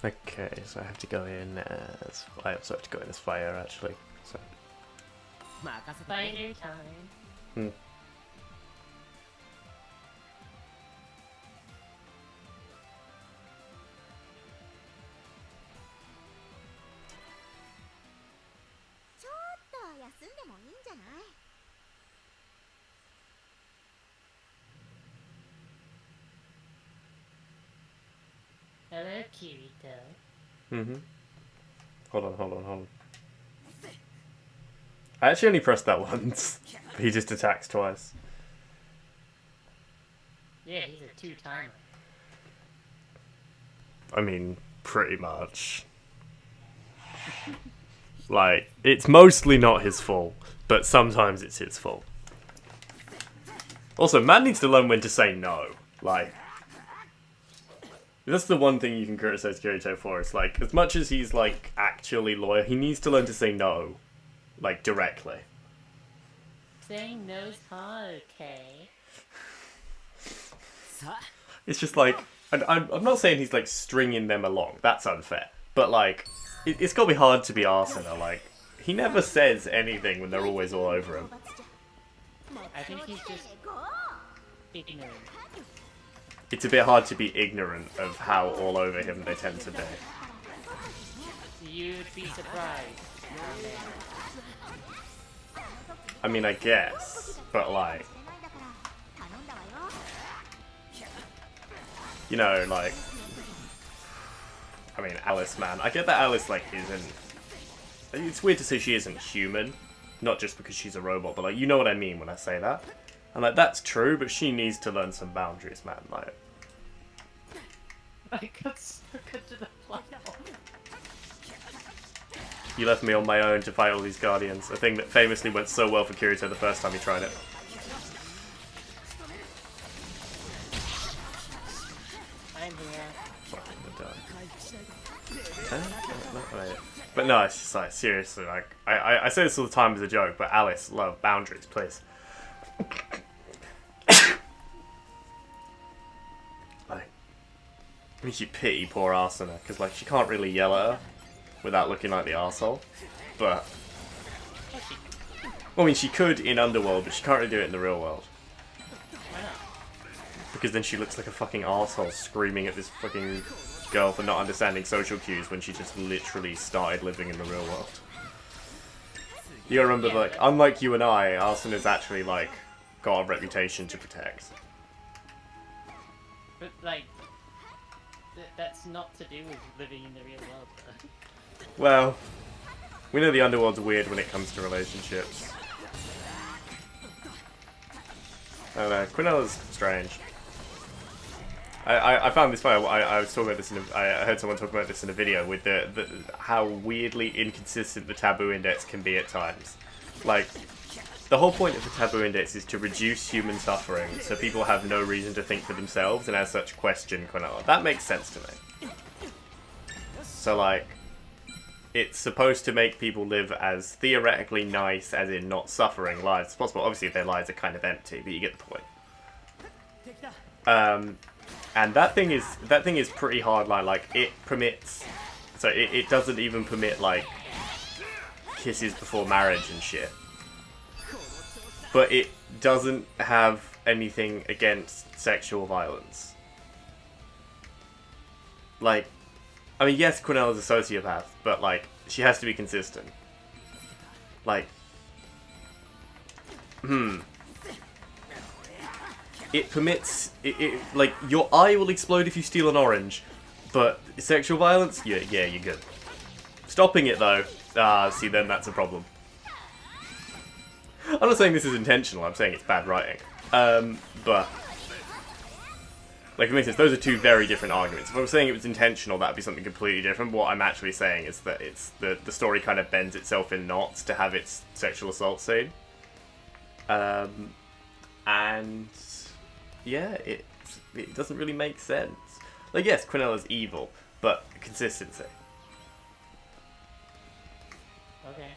Okay, so I have to go in as... I also have to go in as fire, actually. So. Spider time. Hmm. Hello, Kirito. Mm-hmm. Hold on. I actually only pressed that once. He just attacks twice. Yeah, he's a 2-timer. I mean, pretty much. Like, it's mostly not his fault, but sometimes it's his fault. Also, man needs to learn when to say no. Like, that's the one thing you can criticize Kirito for. It's like, as much as he's, like, actually loyal, he needs to learn to say no. Like, directly. Saying no's hard, okay? It's just like, And I'm not saying he's like stringing them along. That's unfair. But like, it's got to be hard to be Arsena. Like, he never says anything when they're always all over him. I think he's just ignorant. It's a bit hard to be ignorant of how all over him they tend to be. You'd be surprised. I mean, I guess, but like, you know, like, I mean, Alice, man. I get that Alice, like, isn't... It's weird to say she isn't human, not just because she's a robot, but, like, you know what I mean when I say that. And, like, that's true, but she needs to learn some boundaries, man. Like, I got stuck into the platform. you left me on my own to fight all these guardians, a thing that famously went so well for Kirito the first time he tried it. I'm here. But no, it's just like, seriously, like, I say this all the time as a joke, but Alice, love, boundaries, please. Like, makes you pity poor Arsena, because, like, she can't really yell at her without looking like the arsehole. But, well, I mean, she could in Underworld, but she can't really do it in the real world. Why not? Because then she looks like a fucking arsehole screaming at this fucking girl for not understanding social cues when she just literally started living in the real world. You gotta remember, like, unlike you and I, Arsena's actually, like, got a reputation to protect. But, like, that's not to do with living in the real world, though. Well, we know the Underworld's weird when it comes to relationships. I don't know, Quinella's strange. I found this funny. I was talking about this I heard someone talk about this in a video with the how weirdly inconsistent the taboo index can be at times. Like, the whole point of the taboo index is to reduce human suffering, so people have no reason to think for themselves, and as such question Quinella. That makes sense to me. So like, it's supposed to make people live as theoretically nice, as in not suffering lives as possible. Obviously, their lives are kind of empty, but you get the point. And that thing is pretty hardline. Like, it permits, so it doesn't even permit like kisses before marriage and shit. But it doesn't have anything against sexual violence. Like, I mean, yes, Quinella's a sociopath, but like, she has to be consistent. Like, it permits, like, your eye will explode if you steal an orange, but sexual violence, yeah, you're good. Stopping it, though, see, then that's a problem. I'm not saying this is intentional, I'm saying it's bad writing. But, like, for instance, those are two very different arguments. If I was saying it was intentional, that would be something completely different. What I'm actually saying is that it's the story kind of bends itself in knots to have its sexual assault scene. And yeah, it doesn't really make sense. Like, yes, Quinella's evil, but consistency. Okay.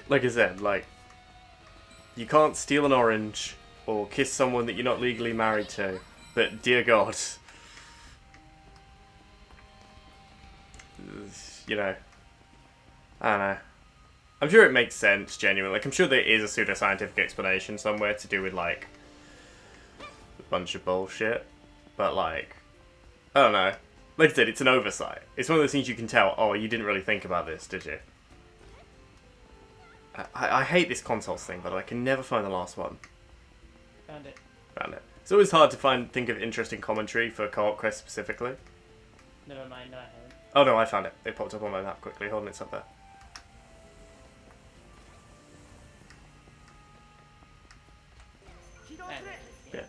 Like I said, like, you can't steal an orange or kiss someone that you're not legally married to, but dear God, you know, I don't know. I'm sure it makes sense, genuinely. Like, I'm sure there is a pseudoscientific explanation somewhere to do with, like, a bunch of bullshit. But, like, I don't know. Like I said, it's an oversight. It's one of those things you can tell, oh, you didn't really think about this, did you? I hate this consoles thing, but I can never find the last one. Found it. Found it. It's always hard to think of interesting commentary for Co-op Quest specifically. Never mind, no, I haven't. Oh no, I found it. It popped up on my map quickly. Hold on, it's up there. Yeah.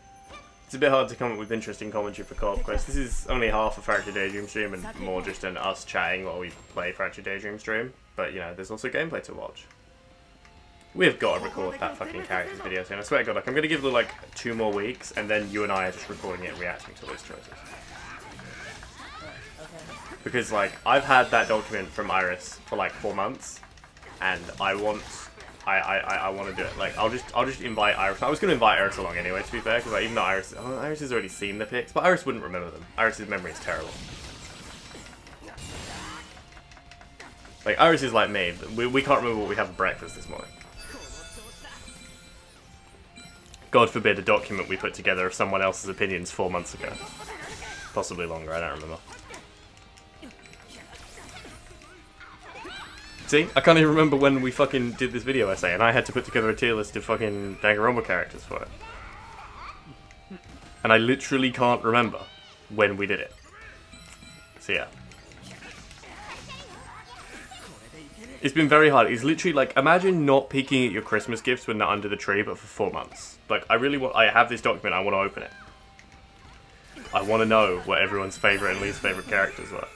It's a bit hard to come up with interesting commentary for Co-op Quest. This is only half a Fractured Daydream stream and more just an us chatting while we play Fractured Daydream stream. But, you know, there's also gameplay to watch. We've got to record that fucking characters video soon. I swear to God, like, I'm going to give it, like, 2 more weeks, and then you and I are just recording it and reacting to those choices. Okay. Because, like, I've had that document from Iris for, like, 4 months, and I want I want to do it. Like, I'll just invite Iris. I was gonna invite Iris along anyway, to be fair, because like, even though Iris has already seen the pics, but Iris wouldn't remember them. Iris's memory is terrible. Like, Iris is like me. We can't remember what we had for breakfast this morning. God forbid a document we put together of someone else's opinions 4 months ago. Possibly longer, I don't remember. See? I can't even remember when we fucking did this video essay, and I had to put together a tier list of fucking Danganronpa characters for it. And I literally can't remember when we did it. So yeah. It's been very hard. It's literally like, imagine not peeking at your Christmas gifts when they're under the tree, but for 4 months. Like, I have this document, I want to open it. I want to know what everyone's favourite and least favourite characters were.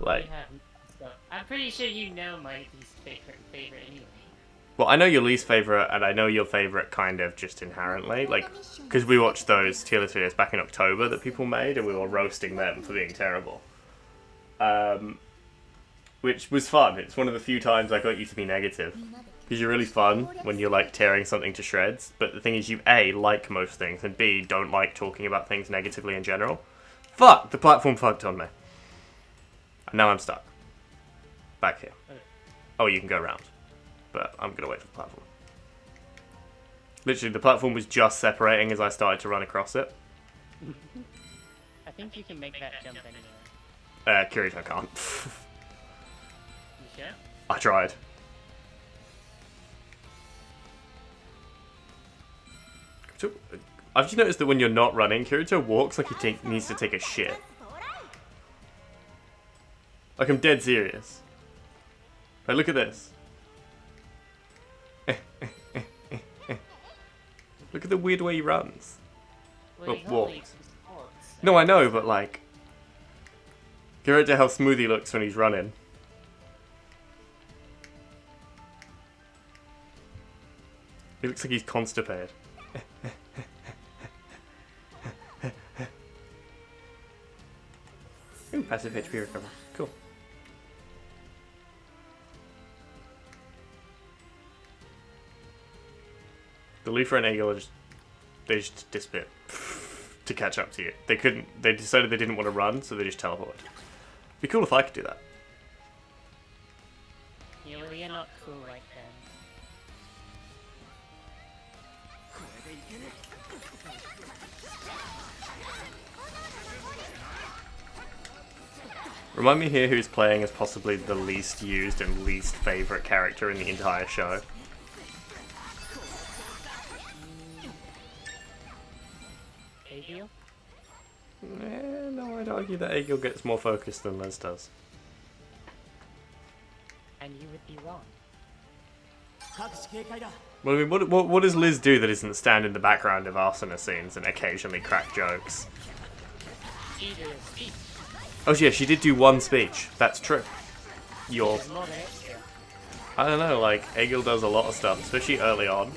Like... I'm pretty sure you know my least favorite anyway. Well, I know your least favourite, and I know your favourite kind of just inherently. Like, because we watched those tier list videos back in October that people made, and we were roasting them for being terrible. Which was fun. It's one of the few times I got you to be negative. Because you're really fun when you're, like, tearing something to shreds. But the thing is, you A, like most things, and B, don't like talking about things negatively in general. Fuck! The platform fucked on me. And now I'm stuck. Back here. Oh, you can go around. But I'm going to wait for the platform. Literally, the platform was just separating as I started to run across it. I think you can make that jump anyway. Kirito can't. You sure? I tried. So, I've just noticed that when you're not running, Kirito walks like he needs to take a shit. Like, I'm dead serious. Like, look at this. Look at the weird way he runs. Well, walks. No, I know, but like... Kirito how smooth he looks when he's running. He looks like he's constipated. Ooh, passive HP recovery. Cool. The Luthor and Eagle are they just disappeared to catch up to you. They decided they didn't want to run, so they just teleported. It'd be cool if I could do that. Yeah, well, you're not cool like them. Remind me here who's playing as possibly the least used and least favourite character in the entire show. Egil? No, I'd argue that Egil gets more focus than Liz does. And you would be wrong. Well, I mean, what does Liz do that isn't stand in the background of Arsena scenes and occasionally crack jokes? She did a speech. Oh yeah, she did do one speech. That's true. It's not extra. I don't know, like, Egil does a lot of stuff, especially early on.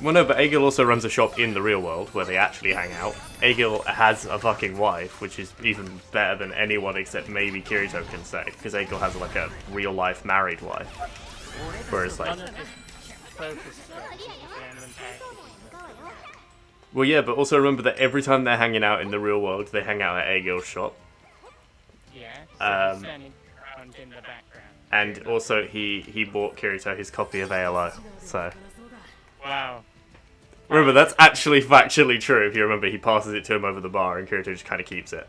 Well, no, but Egil also runs a shop in the real world, where they actually hang out. Egil has a fucking wife, which is even better than anyone except maybe Kirito can say, because Egil has, like, a real-life married wife. Whereas, like... Well, yeah, but also remember that every time they're hanging out in the real world, they hang out at Egil's shop. Yeah, so he's standing around in the background. And also, he bought Kirito his copy of ALO, so... Wow. Remember, that's actually factually true. If you remember, he passes it to him over the bar, and Kirito just kind of keeps it.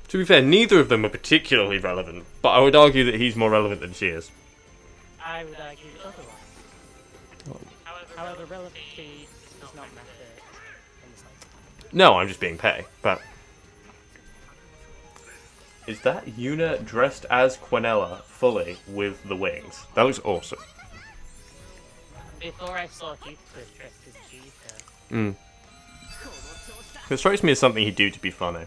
To be fair, neither of them are particularly relevant, but I would argue that he's more relevant than she is. I would argue otherwise. However, relevancy does not matter in this life. No, I'm just being petty, but... Is that Yuna dressed as Quinella fully with the wings? That looks awesome. Before I saw Heathcliff dressed as Jita. It strikes me as something he'd do to be funny.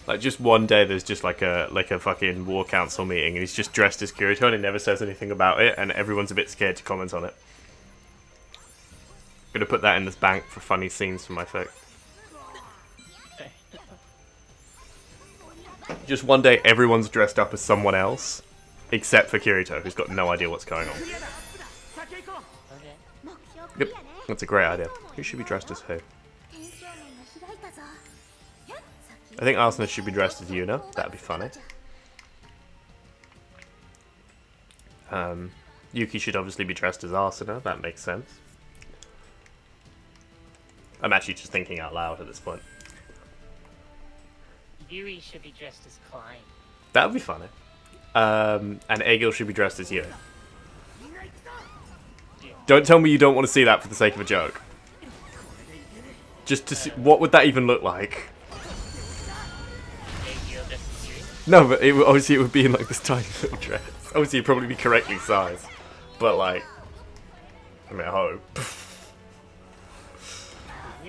Like, just one day there's just like a fucking war council meeting and he's just dressed as Kirito and he never says anything about it and everyone's a bit scared to comment on it. Gonna put that in this bank for funny scenes for my fic. Just one day everyone's dressed up as someone else, except for Kirito, who's got no idea what's going on. Yep, that's a great idea. Who should be dressed as who? I think Arsena should be dressed as Yuna. That'd be funny. Yuki should obviously be dressed as Arsena. That makes sense. I'm actually just thinking out loud at this point. Yuri should be dressed as Klein. That would be funny. And Egil should be dressed as you. Don't tell me you don't want to see that for the sake of a joke. Just to see, what would that even look like? No, but obviously it would be in like this tiny little dress. Obviously it'd probably be correctly sized. But like, I mean, I hope.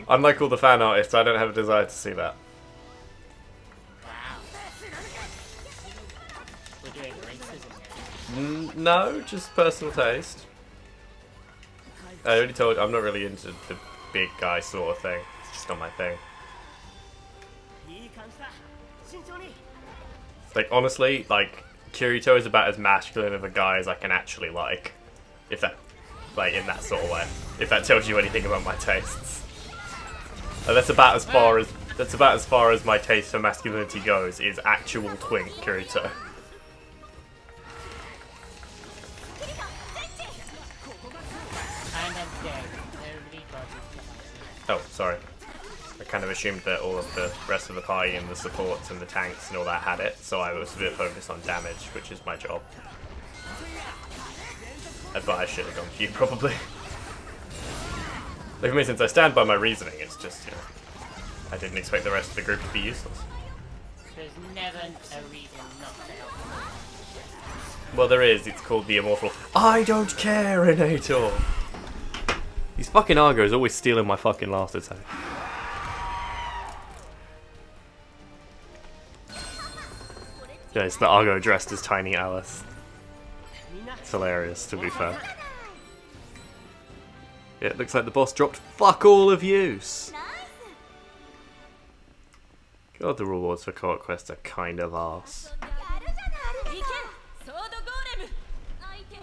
Unlike all the fan artists, I don't have a desire to see that. No, just personal taste. I already told I'm not really into the big guy sort of thing. It's just not my thing. Like, honestly, like, Kirito is about as masculine of a guy as I can actually like. If that, like, in that sort of way. If that tells you anything about my tastes. And that's about as far as my taste for masculinity goes, is actual twink Kirito. Oh, sorry. I kind of assumed that all of the rest of the party and the supports and the tanks and all that had it, so I was a bit focused on damage, which is my job. But I should have gone for you, probably. Like, for me, since I stand by my reasoning, it's just, you know, I didn't expect the rest of the group to be useless. There's never a reason not to help. Well, there is. It's called the immortal I don't care, Renator! These fucking Argos always stealing my fucking last attack. Yeah, it's the Argo dressed as Tiny Alice. It's hilarious, to be fair. Yeah, it looks like the boss dropped fuck all of use. God, the rewards for co-op quests are kind of arse.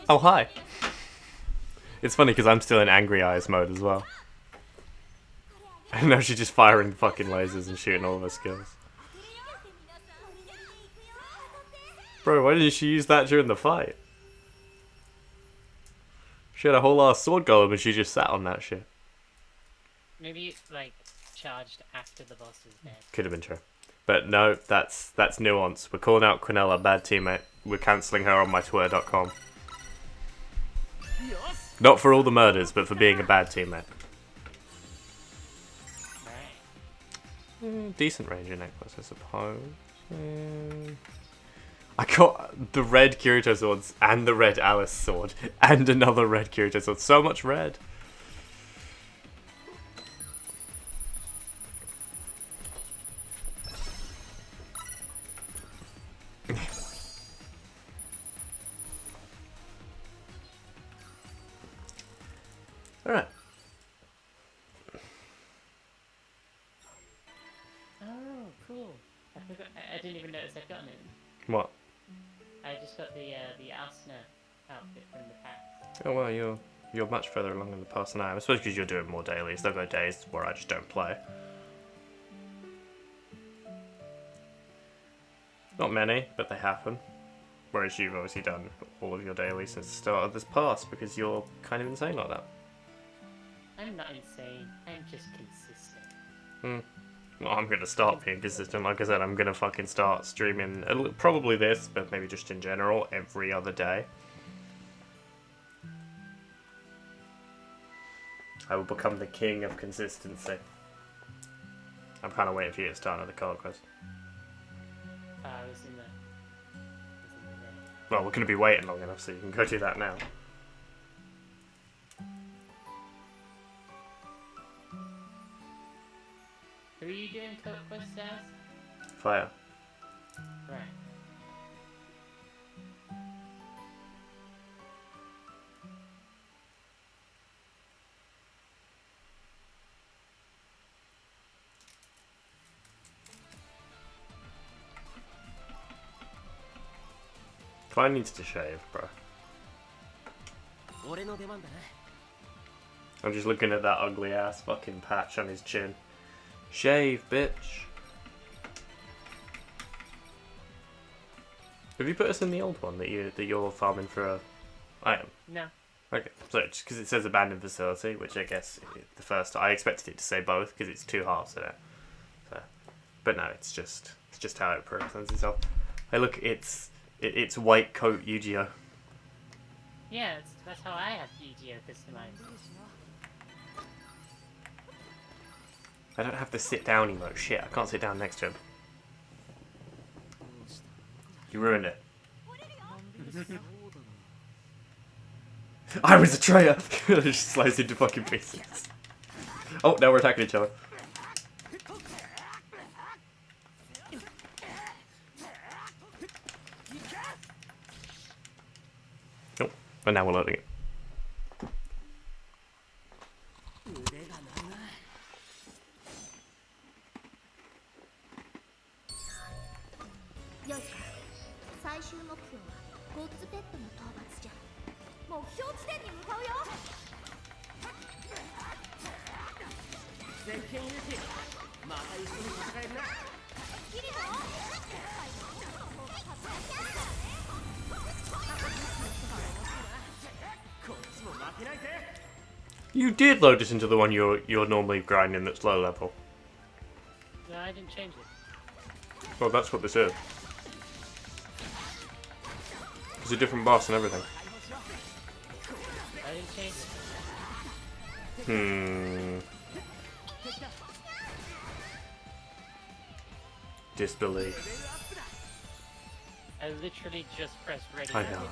Oh, hi. It's funny because I'm still in Angry Eyes mode as well. And now she's just firing fucking lasers and shooting all of her skills. Bro, why didn't she use that during the fight? She had a whole ass sword golem and she just sat on that shit. Maybe, like, charged after the boss is dead. Could have been true. But no, that's nuance. We're calling out Quinella, bad teammate. We're cancelling her on my Twitter.com. Not for all the murders, but for being a bad teammate. Right. Decent ranger necklace, I suppose. I got the red Kirito swords and the red Alice sword and another red Kirito sword. So much red. Alright. Oh, cool. I forgot. I didn't even notice I'd gotten it. What? I just got the Asuna outfit from the pack. Oh well, you're much further along in the past than I am. I suppose because you're doing more dailies. There'll go days where I just don't play. Not many, but they happen. Whereas you've obviously done all of your dailies since the start of this pass because you're kind of insane like that. I'm not insane. I'm just consistent. Well, I'm gonna start being consistent. Like I said, I'm gonna fucking start streaming, probably this, but maybe just in general, every other day. I will become the king of consistency. I'm kind of waiting for you to start another card quest. I was in the Well, we're gonna be waiting long enough, so you can go do that now. Who are you doing co-quest as? Fire. Right. Klein needs to shave, bro. 俺の出番だな。 I'm just looking at that ugly ass fucking patch on his chin. Shave, bitch. Have you put us in the old one that you're farming for a item? No. Okay, so just because it says abandoned facility, which I guess the first I expected it to say both because it's two halves in it. So, but no, it's just how it presents itself. Hey, look, it's white coat Yu-Gi-Oh. Yeah, that's how I have Yu-Gi-Oh customized. I don't have the sit down emote. Shit, I can't sit down next to him. You ruined it. I was a traitor! Just sliced into fucking pieces. Oh, now we're attacking each other. Oh, and now we're loading it. 腕が長い。よし、最終目標はゴッツペットの討伐じゃ。目標地点に向かうよ。絶剣勇気、また一緒に戦えるな。キリノ。こっちも負けないぜ。 You did load us into the one you're normally grinding that's low level. No, I didn't change it. Well, that's what this is. It's a different boss and everything. I didn't change it. Disbelief. I literally just pressed ready. I know.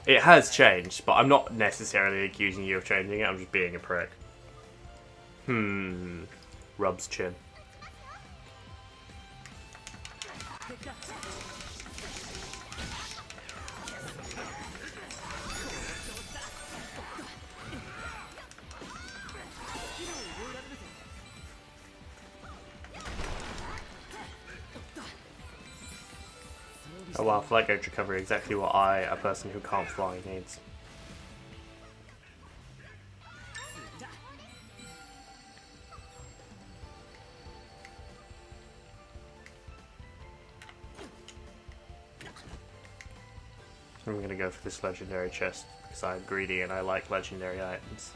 It has changed, but I'm not necessarily accusing you of changing it, I'm just being a prick. Rubs chin. Oh wow, flight gauge recovery, exactly what I, a person who can't fly, needs. I'm gonna go for this legendary chest because I'm greedy and I like legendary items.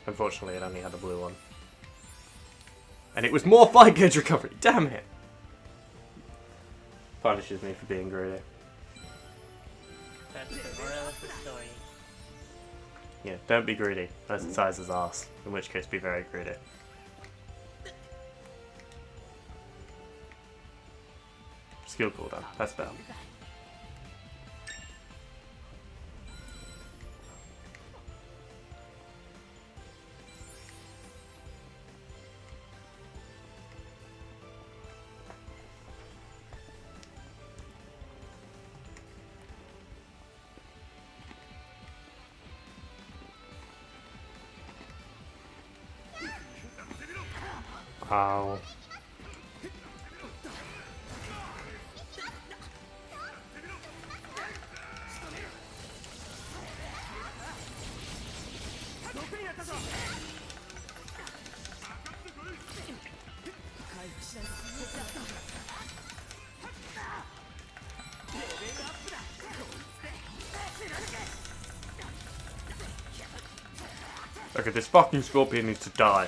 Unfortunately, it only had a blue one. And it was more flight gauge recovery, damn it! Punishes me for being greedy. That's the moral of the story. Yeah, don't be greedy, unless the size is arse, in which case be very greedy. Skill cooldown, that's better. Ow. Okay, this fucking scorpion needs to die.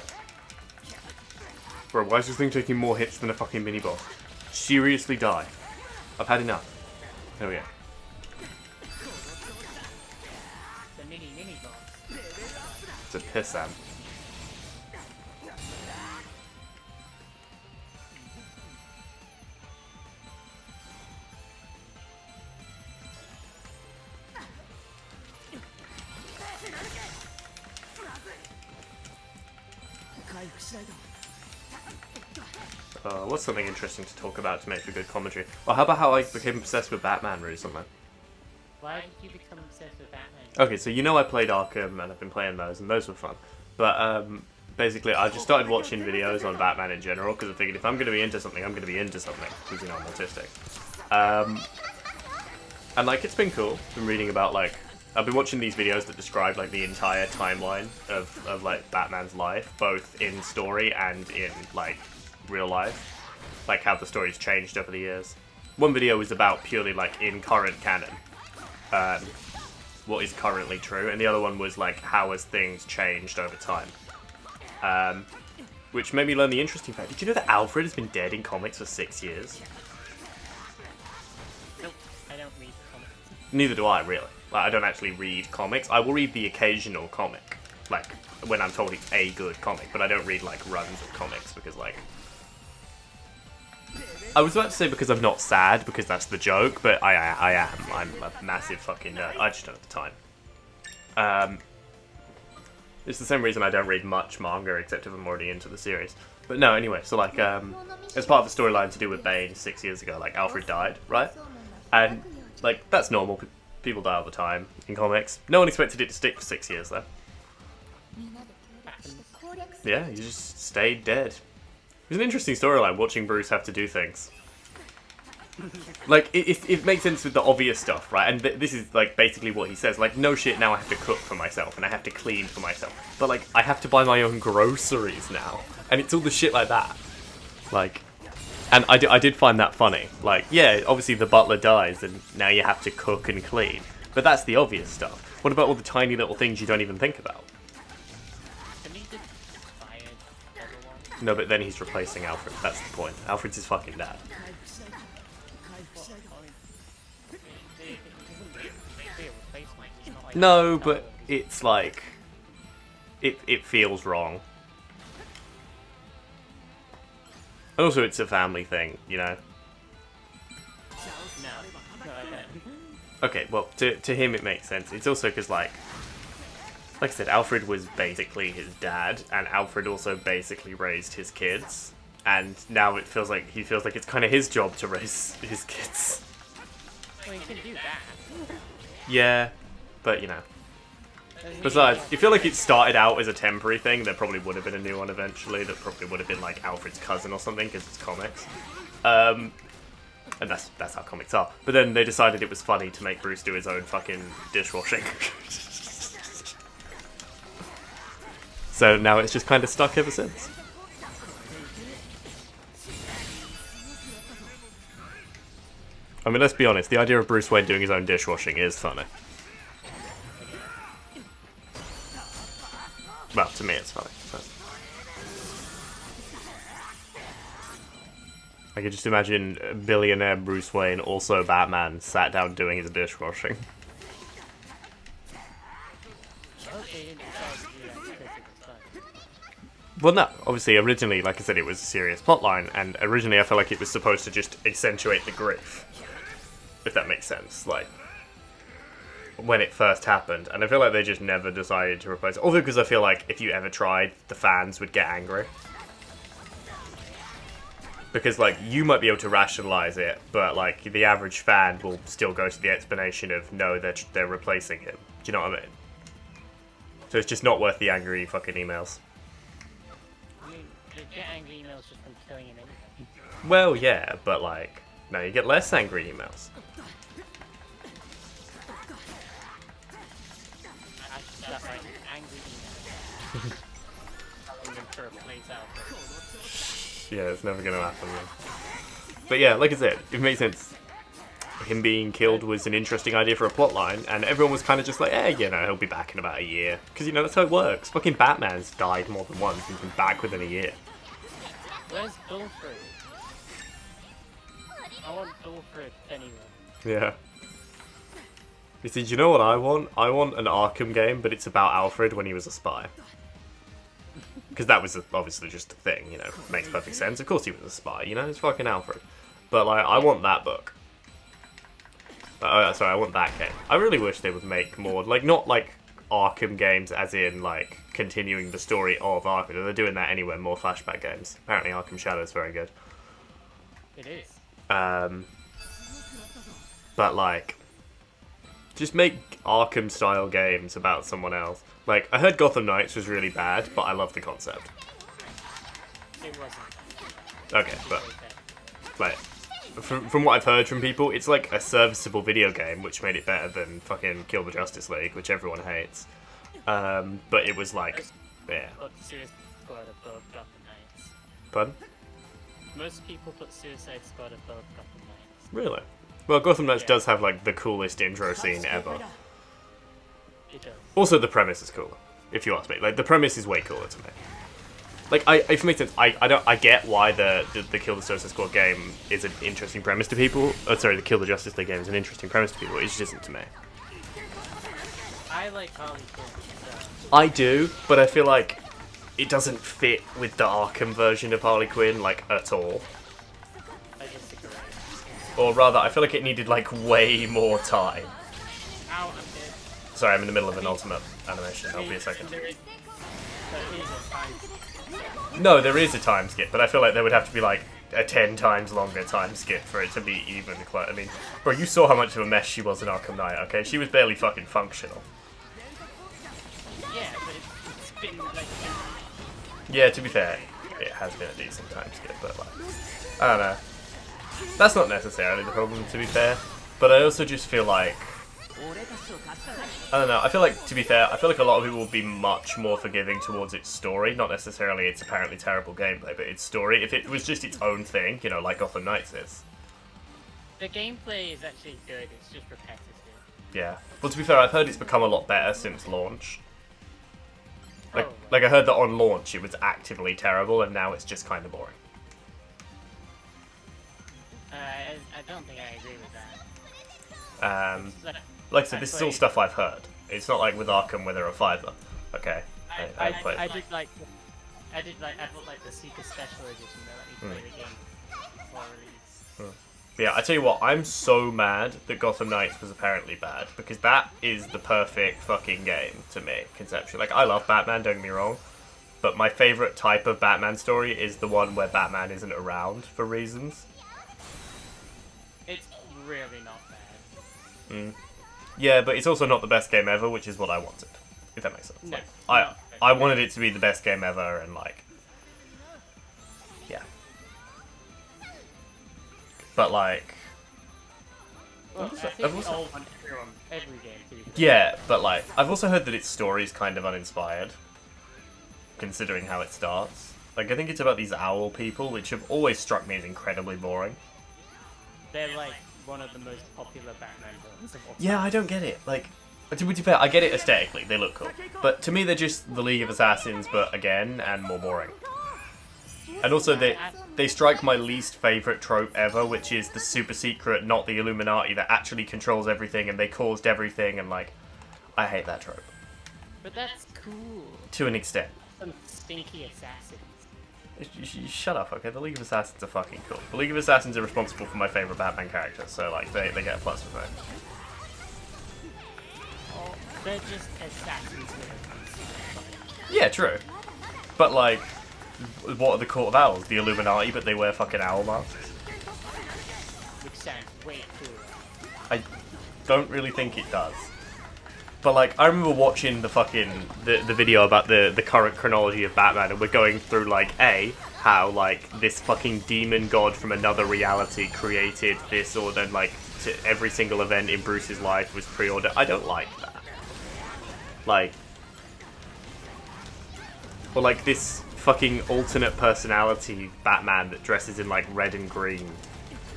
Bro, why is this thing taking more hits than a fucking mini-boss? Seriously die. I've had enough. There we go. The mini boss. It's a pissant. What's something interesting to talk about to make for good commentary? Well, how about how I became obsessed with Batman recently? Why did you become obsessed with Batman? Okay, so you know I played Arkham and I've been playing those, and those were fun. But basically, I just started watching videos on Batman in general because I figured if I'm going to be into something, I'm going to be into something because, you know, I'm autistic. And like, it's been cool. Been reading about like, I've been watching these videos that describe like the entire timeline of like Batman's life, both in story and in like real life, like how the story's changed over the years. One video was about purely like in current canon, what is currently true, and the other one was like how has things changed over time. Which made me learn the interesting fact. Did you know that Alfred has been dead in comics for 6 years? Nope, I don't read comics. Neither do I, really. Like, I don't actually read comics. I will read the occasional comic, like, when I'm told it's a good comic, but I don't read, like, runs of comics, because, like... I was about to say because I'm not sad, because that's the joke, but I am. I'm a massive fucking nerd. I just don't have the time. It's the same reason I don't read much manga, except if I'm already into the series. But no, anyway, so, like, as part of the storyline to do with Bane 6 years ago, like, Alfred died, right? And, like, that's normal. People die all the time in comics. No one expected it to stick for 6 years, though. Yeah, he just stayed dead. It was an interesting storyline, watching Bruce have to do things. Like, it makes sense with the obvious stuff, right? And this is, like, basically what he says. Like, no shit, now I have to cook for myself, and I have to clean for myself. But, like, I have to buy my own groceries now. And it's all the shit like that. Like... And I did find that funny. Like, yeah, obviously the butler dies, and now you have to cook and clean. But that's the obvious stuff. What about all the tiny little things you don't even think about? No, but then he's replacing Alfred. That's the point. Alfred's his fucking dad. No, but it's like... It feels wrong. Also, it's a family thing, you know? No, I don't. Okay, well, to him it makes sense. It's also because, like I said, Alfred was basically his dad, and Alfred also basically raised his kids. And now it feels like he feels like it's kind of his job to raise his kids. Well, you can do that. Yeah, but, you know. Besides, I feel like it started out as a temporary thing. There probably would have been a new one eventually. That probably would have been like Alfred's cousin or something because it's comics. And that's how comics are. But then they decided it was funny to make Bruce do his own fucking dishwashing. So now it's just kind of stuck ever since. I mean, let's be honest. The idea of Bruce Wayne doing his own dishwashing is funny. Well, to me it's funny. But I could just imagine billionaire Bruce Wayne, also Batman, sat down doing his dishwashing. Well, no, obviously, originally, like I said, it was a serious plotline, and originally I felt like it was supposed to just accentuate the grief. If that makes sense, like... when it first happened, and I feel like they just never decided to replace it. Although, because I feel like if you ever tried, the fans would get angry. Because, like, you might be able to rationalize it, but, like, the average fan will still go to the explanation of, no, they're replacing him. Do you know what I mean? So it's just not worth the angry fucking emails. You get angry emails just from killing him anyway. Well, yeah, but, like, no, you get less angry emails. That's like angry emails. Telling them to replace Alfred. Yeah, it's never gonna happen, man. But yeah, like I said, it makes sense. Him being killed was an interesting idea for a plotline, and everyone was kind of just like, you know, he'll be back in about a year. Because, you know, that's how it works. Fucking Batman's died more than once and been back within a year. Where's Alfred? I want Alfred anyway. Yeah. You see, do you know what I want? I want an Arkham game, but it's about Alfred when he was a spy. Because that was obviously just a thing, you know. Makes perfect sense. Of course he was a spy, you know? It's fucking Alfred. But, like, I want that book. Sorry, I want that game. I really wish they would make more, like, not, like, Arkham games as in, like, continuing the story of Arkham. They're doing that anyway, more flashback games. Apparently Arkham Shadow is very good. It is. But like, just make Arkham-style games about someone else. Like, I heard Gotham Knights was really bad, but I love the concept. It wasn't. Okay, but like, from what I've heard from people, it's like a serviceable video game, which made it better than fucking Kill the Justice League, which everyone hates. But it was like, yeah. Put Suicide Squad above Gotham Knights. Pardon? Most people put Suicide Squad above Gotham Knights. Really? Well, Gotham Knights Yeah. does have like the coolest intro scene ever. It does. Also, the premise is cooler, if you ask me. Like, the premise is way cooler to me. Like, if it makes sense, I get why the Kill the Suicide Squad game is an interesting premise to people. Oh, sorry, the Kill the Justice League game is an interesting premise to people. It just isn't to me. I like Harley Quinn. So. I do, but I feel like it doesn't fit with the Arkham version of Harley Quinn, like, at all. I disagree. Or rather, I feel like it needed, like, way more time. Ow, I'm dead. Sorry, I'm in the middle of an ultimate animation. I'll be a second. There is a time. No, there is a time skip, but I feel like there would have to be, like, a 10 times longer time skip for it to be even close. I mean, bro, you saw how much of a mess she was in Arkham Knight, okay? She was barely fucking functional. Yeah, but it's been like. Yeah, to be fair, it has been a decent time skip, but, like, I don't know. That's not necessarily the problem, to be fair, but I also just feel like, I don't know, I feel like, to be fair, I feel like a lot of people will be much more forgiving towards its story, not necessarily its apparently terrible gameplay, but its story. If it was just its own thing, you know, like Gotham Knights is. The gameplay is actually good, it's just repetitive. Yeah. Well, to be fair, I've heard it's become a lot better since launch. Like, Oh. like I heard that on launch it was actively terrible, and now it's just kind of boring. I don't think I agree with that. Like I said, this is all played- stuff I've heard. It's not like with Arkham where they're a fiver. Okay. I've played. I did like the Seeker Special Edition that let me play the game before release. Yeah, I tell you what, I'm so mad that Gotham Knights was apparently bad, because that is the perfect fucking game to me, conceptually. Like, I love Batman, don't get me wrong, but my favourite type of Batman story is the one where Batman isn't around for reasons. It's really not bad. Yeah, but it's also not the best game ever, which is what I wanted, if that makes sense. No, Like, no. I wanted it to be the best game ever, and like, yeah. But like, Well, I think I've we also- all want every game to be good. yeah, but like, I've also heard that its story is kind of uninspired, considering how it starts. Like, I think it's about these owl people, which have always struck me as incredibly boring. They're like one of the most popular Batman villains of all time. Yeah, I don't get it. Like, to be fair, I get it aesthetically, they look cool. But to me, they're just the League of Assassins, but again, and more boring. And also, they strike my least favourite trope ever, which is the super secret, not the Illuminati, that actually controls everything, and they caused everything, and like, I hate that trope. But that's cool. To an extent. Some stinky assassins. Shut up, okay? The League of Assassins are fucking cool. The League of Assassins are responsible for my favourite Batman character, so like, they get a plus for me. They're just assassins with Yeah, true. But like, what are the Court of Owls? The Illuminati, but they wear fucking owl masks? which sounds way cooler. I don't really think it does. But like, I remember watching the fucking, the video about the current chronology of Batman, and we're going through like, how like, this fucking demon god from another reality created this, or then like, every single event in Bruce's life was pre-ordered. I don't like that. Like, or like this fucking alternate personality Batman that dresses in like red and green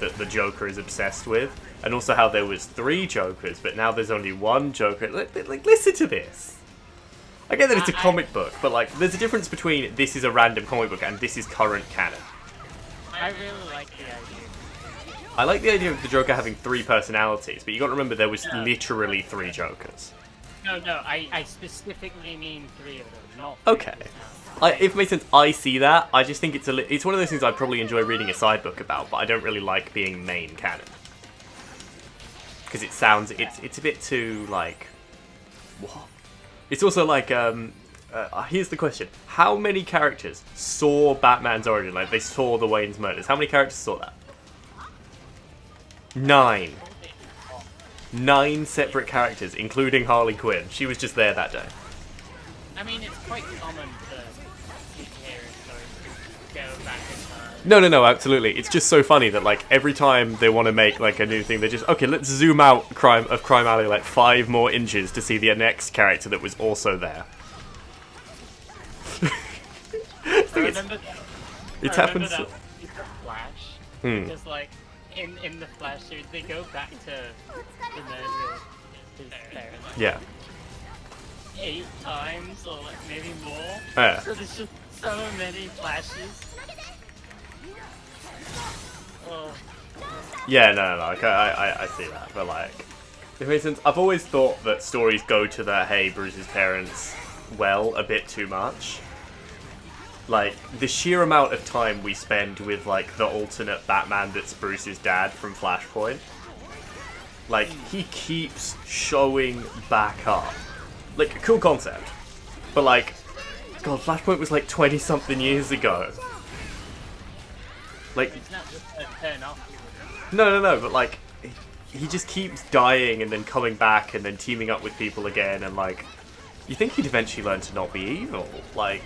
that the Joker is obsessed with, and also how there was 3 Jokers but now there's only 1 Joker. Like, listen to this. I get that it's a comic book, but like, there's a difference between this is a random comic book and this is current canon. I really like the idea. I like the idea of the Joker having 3 personalities, but you got to remember there was literally 3 Jokers. No, I specifically mean 3 of them, not 3 Okay. personalities. If it makes sense, I see that. I just think it's it's one of those things I'd probably enjoy reading a side book about, but I don't really like being main canon. Because it sounds, it's a bit too, like, what? It's also like, here's the question. How many characters saw Batman's origin? Like, they saw the Wayne's murders. How many characters saw that? 9. 9 separate characters, including Harley Quinn. She was just there that day. I mean, it's quite common for superhero stories to go back in time. No, absolutely. It's just so funny that, like, every time they want to make, like, a new thing, they just, okay, let's zoom out Crime Alley, like, 5 more inches to see the next character that was also there. I remember that. It I happens. remember that with the Flash. Because, like, in the Flash series, they go back to the murder of his parents Yeah. 8 times, or like maybe more. Yeah. So there's just so many flashes. Oh. Yeah, no, like, I see that, but, like, it makes sense. I've always thought that stories go to the, hey, Bruce's parents, well, a bit too much. Like, the sheer amount of time we spend with, like, the alternate Batman that's Bruce's dad from Flashpoint. Like, he keeps showing back up. Like, cool concept. But, like, God, Flashpoint was, like, 20-something years ago. Like, It's not just a turn off. no, but, like, he just keeps dying and then coming back and then teaming up with people again, and, like, you think he'd eventually learn to not be evil. Like,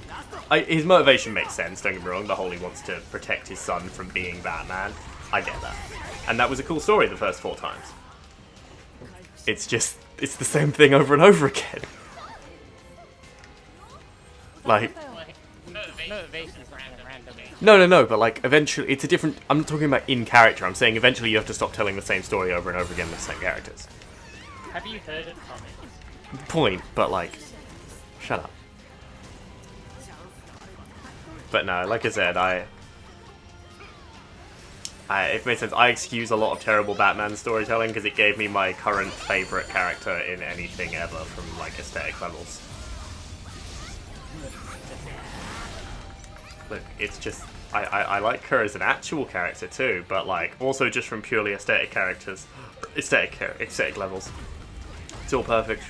his motivation makes sense, don't get me wrong. The whole he wants to protect his son from being Batman. I get that. And that was a cool story the first 4 times. It's just, it's the same thing over and over again. Like, Motivation's random. no, but, like, eventually, it's a different, I'm not talking about in character, I'm saying eventually you have to stop telling the same story over and over again with the same characters. Have you heard of comics? Point, but, like, shut up. But no, like I said, it makes sense. I excuse a lot of terrible Batman storytelling because it gave me my current favourite character in anything ever from, like, aesthetic levels. Look, it's just, I like her as an actual character too, but, like, also just from purely aesthetic characters, aesthetic levels. It's all perfect.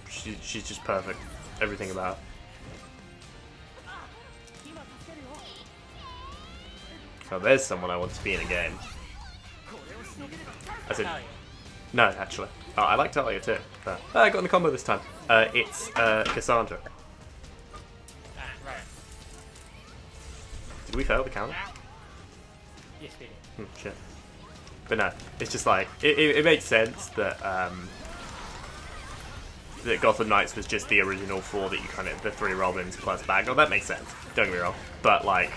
She's just perfect. Everything about her. Oh, there's someone I want to be in a game. I said, no, actually. Oh, I like Talia too. But, I got in the combo this time. It's Cassandra. Right. Did we fail the count? Yes, we did. Shit. But no, it's just like, it makes sense that, that Gotham Knights was just the original 4 that you kind of, the 3 Robins plus Batgirl. That makes sense. Don't get me wrong. But, like,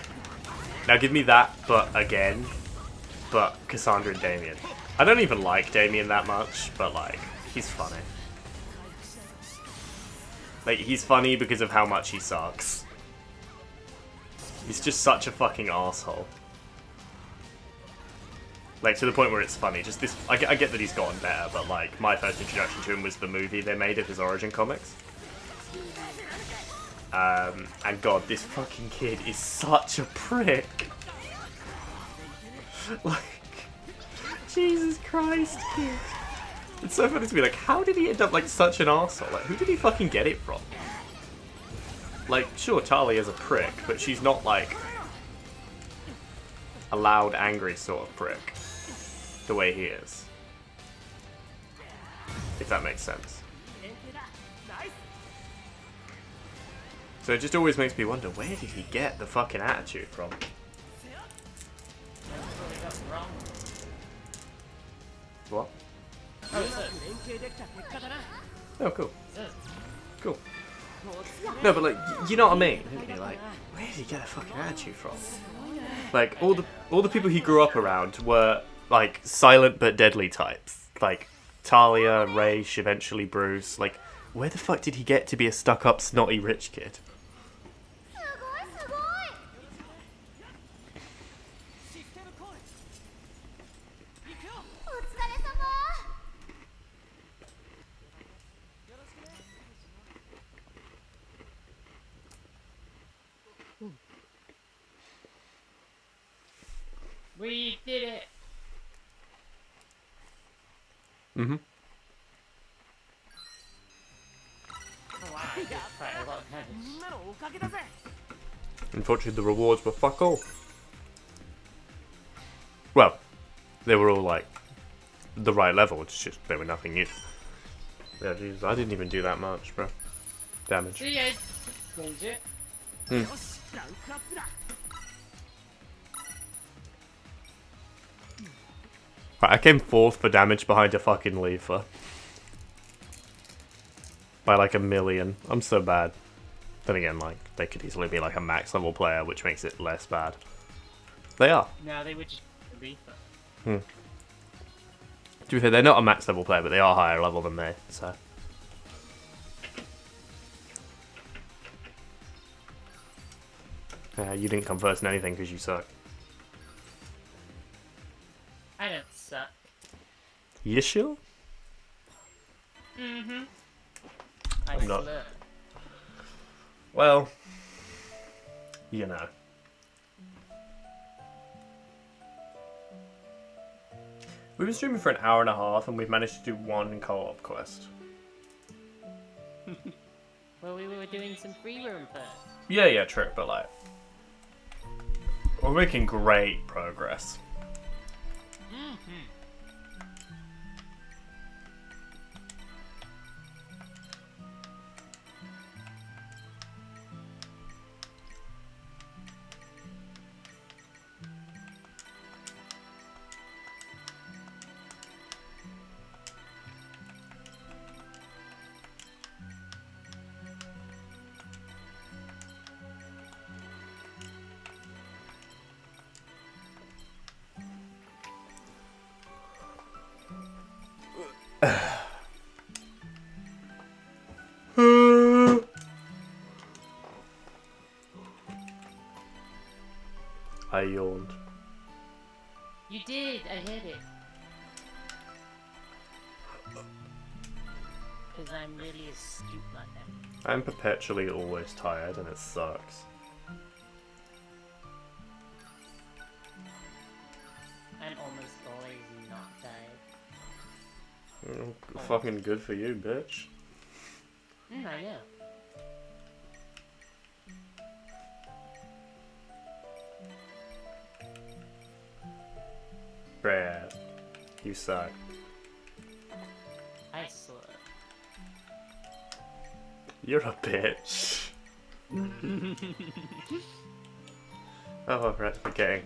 now give me that, but again, but Cassandra and Damian. I don't even like Damian that much, but, like, he's funny. Like, he's funny because of how much he sucks. He's just such a fucking asshole. Like, to the point where it's funny. Just this, I get that he's gotten better, but, like, my first introduction to him was the movie they made of his origin comics. And God, this fucking kid is such a prick. Like, Jesus Christ, kid. It's so funny to be like, how did he end up like such an arsehole? Like, who did he fucking get it from? Like, sure, Talia's a prick, but she's not like a loud, angry sort of prick. The way he is. If that makes sense. So it just always makes me wonder, where did he get the fucking attitude from? What? Oh, cool. Cool. No, but like, you know what I mean? You're like, where did he get a fucking attitude from? Like, all the people he grew up around were like silent but deadly types. Like Talia, Raish, eventually Bruce. Like, where the fuck did he get to be a stuck-up, snotty rich kid? We did it! Mm-hmm. Oh, wow, I did quite a lot of damage. Unfortunately, the rewards were fuck all. Well, they were all like the right level. It's just they were nothing new. Yeah, Jesus, I didn't even do that much, bro. Damage. See ya. Change it. よしランクアップだ Right, I came 4th for damage behind a fucking Leafer. By like a million. I'm so bad. Then again, like, they could easily be like a max level player, which makes it less bad. They are. No, they would just be. To be fair, they're not a max level player, but they are higher level than me, so. You didn't come first in anything because you suck. I don't suck. You sure? Mm-hmm. I I'm not. slur. Well, you know. We've been streaming for an hour and a half and we've managed to do one co-op quest. Well, we were doing some free roam first. Yeah, true, but like... We're making great progress. Mm-hmm. I yawned. You did. I hit it. Because I'm really astute like that. I'm perpetually always tired and it sucks. I'm almost always not tired. Fucking good for you, bitch. I know. Brad, you suck. I slur. You're a bitch. Oh, we're actually getting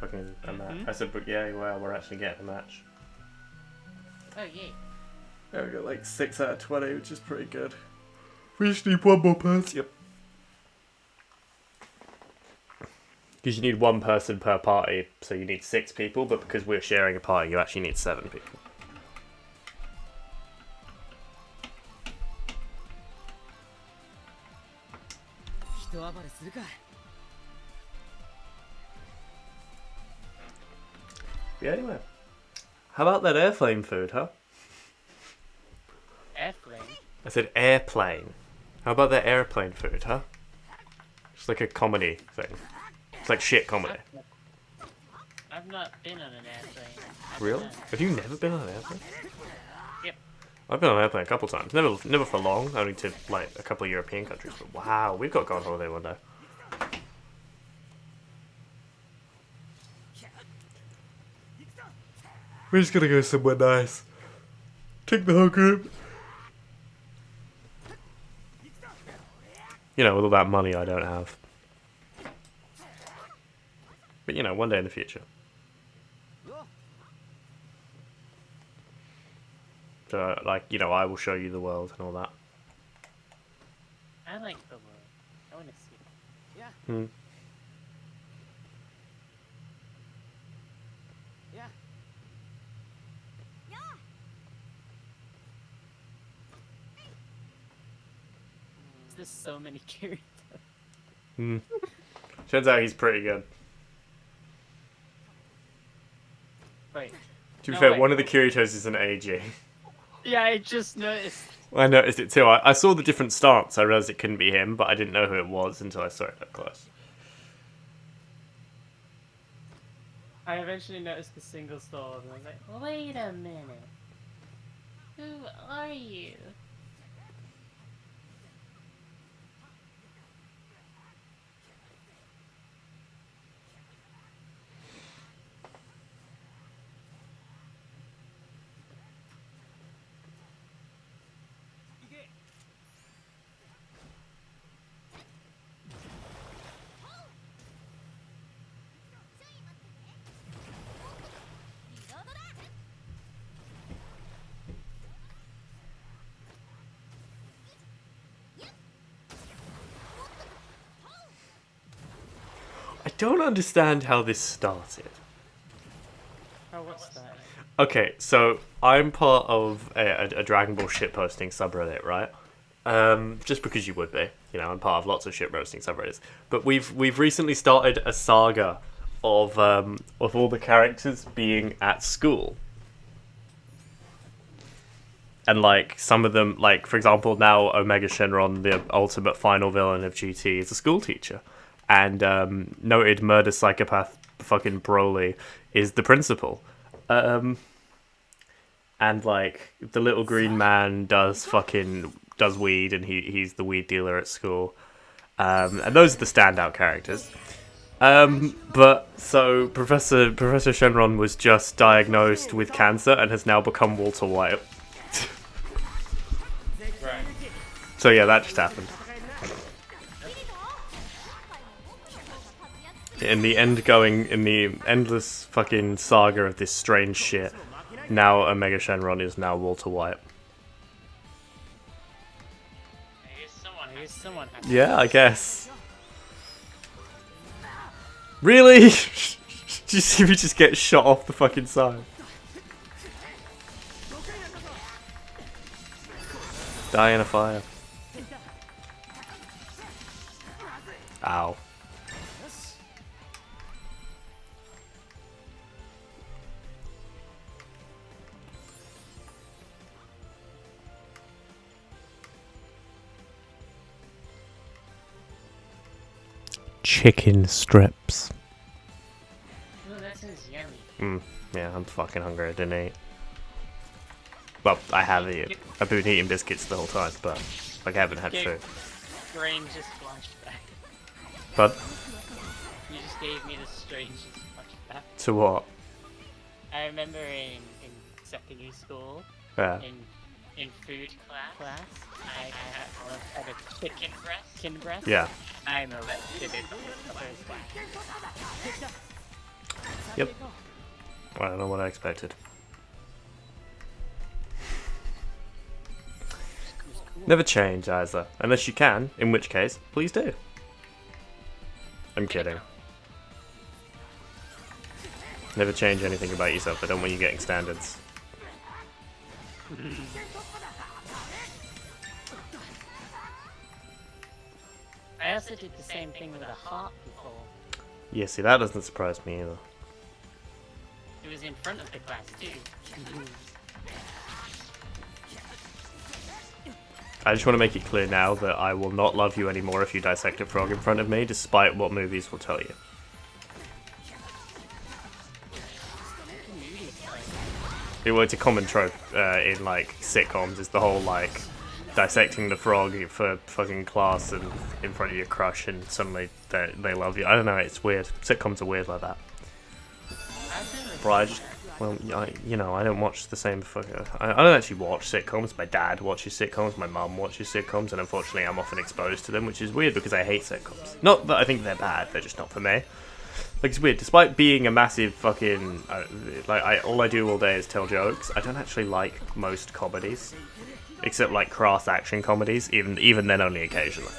fucking a match. I said, but yeah, well, we're actually getting a match. Oh, yeah. Yeah, we got like 6 out of 20, which is pretty good. We just need one more person. Yep. Because you need one person per party, so you need 6 people, but because we're sharing a party, you actually need 7 people. Yeah, anyway. How about that airplane food, huh? Airplane? I said airplane. How about that airplane food, huh? It's like a comedy thing. It's like shit comedy. I've not been on an airplane. Really? Have you never been on an airplane? Yep. I've been on an airplane a couple times. Never for long, only to like a couple of European countries. But wow, we've got to go on holiday one day. We're just gonna go somewhere nice. Take the whole group. You know, with all that money I don't have. But you know, one day in the future. So, like, you know, I will show you the world and all that. I like the world. I want to see it. Yeah. Hmm. Yeah. There's so many characters. Hmm. Turns out he's pretty good. Wait. To be No, fair, wait. one of the Kiritos is an AG. Yeah, I just noticed. I noticed it too. I saw the different stance. I realised it couldn't be him, but I didn't know who it was until I saw it up close. I eventually noticed the single sword and I was like, wait a minute. Who are you? don't understand how this started. Oh, what's that? Okay, so I'm part of a Dragon Ball shitposting subreddit, right? Just because you would be, you know, I'm part of lots of shitposting subreddits. But we've recently started a saga of all the characters being at school. And, like, some of them, like, for example, now Omega Shenron, the ultimate final villain of GT, is a school teacher. And noted murder psychopath fucking Broly is the principal. And, like, the little green man does weed, and he's the weed dealer at school. And those are the standout characters. But, so, Professor Shenron was just diagnosed with cancer and has now become Walter White. Right. So yeah, that just happened. In the endless fucking saga of this strange shit, now Omega Shenron is now Walter White. Maybe someone has Yeah, I guess. Really? Did you see me just get shot off the fucking side? Die in a fire. Ow. Chicken strips. Oh, that sounds yummy. Yeah, I'm fucking hungry. I didn't eat. Well, I have eaten. I've been eating biscuits the whole time, but like I haven't had food. Brain just flashed back. But You just gave me the strangest flashback. to what? I remember in secondary school, Yeah. in food class, I had a chicken breast. Yeah. I molested it the first time. Yep. I don't know what I expected. Never change either, unless you can, in which case, please do. I'm kidding. Never change anything about yourself. I don't want you getting standards. I also did the same thing with a heart before. Yeah, see, that doesn't surprise me either. It was in front of the class too. I just want to make it clear now that I will not love you anymore if you dissect a frog in front of me, despite what movies will tell you. It's a common trope in, like, sitcoms, is the whole, like, dissecting the frog for fucking class and in front of your crush, and suddenly they love you. I don't know, it's weird. Sitcoms are weird like that. Bro, I don't watch the same fucking... I don't actually watch sitcoms. My dad watches sitcoms, my mum watches sitcoms, and unfortunately I'm often exposed to them, which is weird because I hate sitcoms. Not that I think they're bad, they're just not for me. Like, it's weird. Despite being a massive fucking... all I do all day is tell jokes, I don't actually like most comedies. Except, like, crass action comedies, even then only occasionally.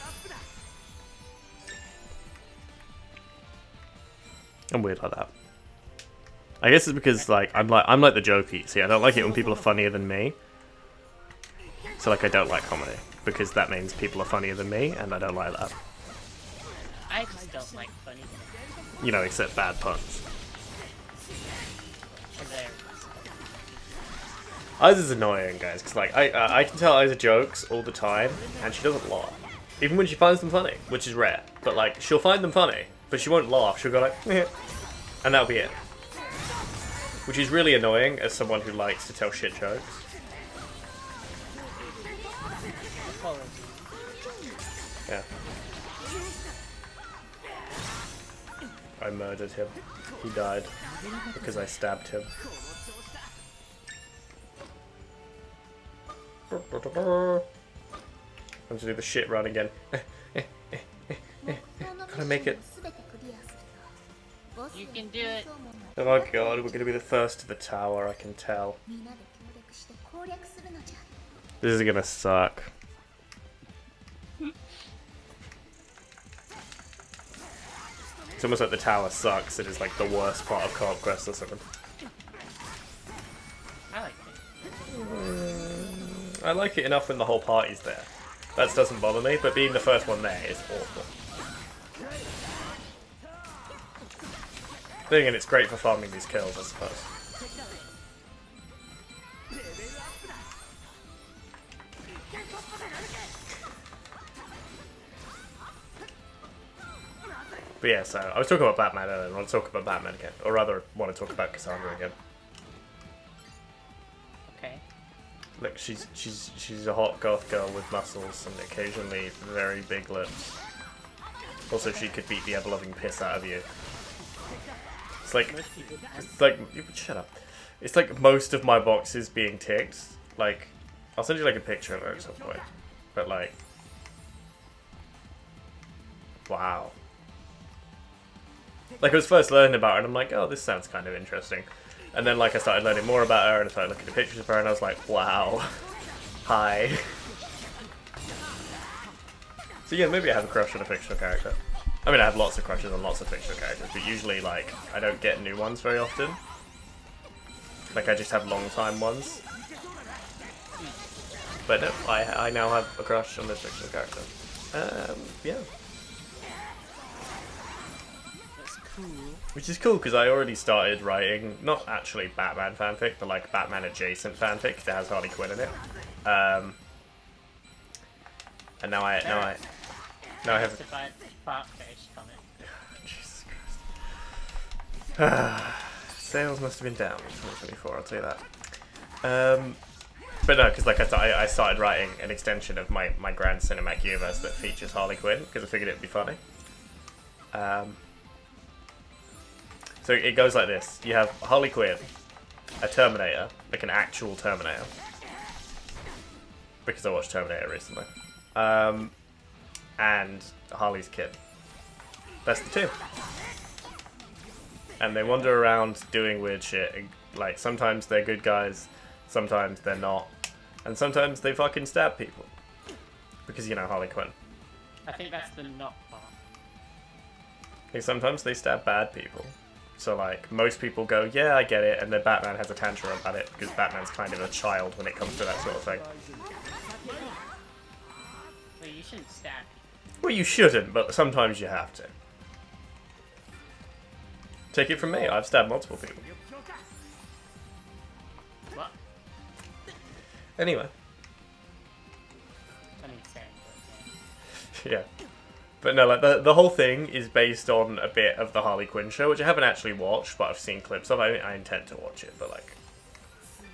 I'm weird like that. I guess it's because, like, I'm like the Joker, you see. I don't like it when people are funnier than me. So, like, I don't like comedy. Because that means people are funnier than me, and I don't like that. I just don't like funny. You know, except bad puns. Eyes is annoying, guys, because, like, I can tell Eyes jokes all the time, and she doesn't laugh. Even when she finds them funny, which is rare. But, like, she'll find them funny, but she won't laugh. She'll go like, eh, and that'll be it. Which is really annoying as someone who likes to tell shit jokes. Yeah. I murdered him. He died because I stabbed him. I'm going to do the shit run again. Gotta make it. You can do it. Oh my god, we're gonna be the first to the tower, I can tell. This is gonna suck. It's almost like the tower sucks. It is like the worst part of co-op quest or something. I like it. I like it enough when the whole party's there. That doesn't bother me, but being the first one there is awful. Then again, it's great for farming these kills, I suppose. But yeah, so I was talking about Batman earlier, and I want to talk about Batman again. Or rather, I want to talk about Cassandra again. Okay. Look, she's a hot goth girl with muscles and occasionally very big lips. Also, she could beat the ever-loving piss out of you. It's like, shut up. It's like most of my boxes being ticked. Like, I'll send you like a picture of her at some point. But like, wow. Like, I was first learning about her, and I'm like, oh, this sounds kind of interesting. And then, like, I started learning more about her, and I started looking at pictures of her, and I was like, wow. Hi. So yeah, maybe I have a crush on a fictional character. I mean, I have lots of crushes on lots of fictional characters, but usually, like, I don't get new ones very often. Like, I just have long-time ones. But no, I now have a crush on this fictional character. Yeah. Cool. Which is cool because I already started writing, not actually Batman fanfic, but like Batman adjacent fanfic that has Harley Quinn in it. And now I have. Jesus Christ. Sales must have been down in 2024. I'll tell you that. But no, because like I started writing an extension of my grand cinematic universe that features Harley Quinn because I figured it'd be funny. So it goes like this. You have Harley Quinn, a Terminator, like an actual Terminator. Because I watched Terminator recently. And Harley's kid. That's the two. And they wander around doing weird shit. Like, sometimes they're good guys, sometimes they're not. And sometimes they fucking stab people. Because, you know, Harley Quinn. I think that's the not part. Like, sometimes they stab bad people. So, like, most people go, yeah, I get it, and then Batman has a tantrum about it, because Batman's kind of a child when it comes to that sort of thing. Well, you shouldn't stab. Well, you shouldn't, but sometimes you have to. Take it from me, I've stabbed multiple people. What? Anyway. I mean, same, but Yeah. But no, like, the whole thing is based on a bit of the Harley Quinn show, which I haven't actually watched, but I've seen clips of. I intend to watch it, but, like,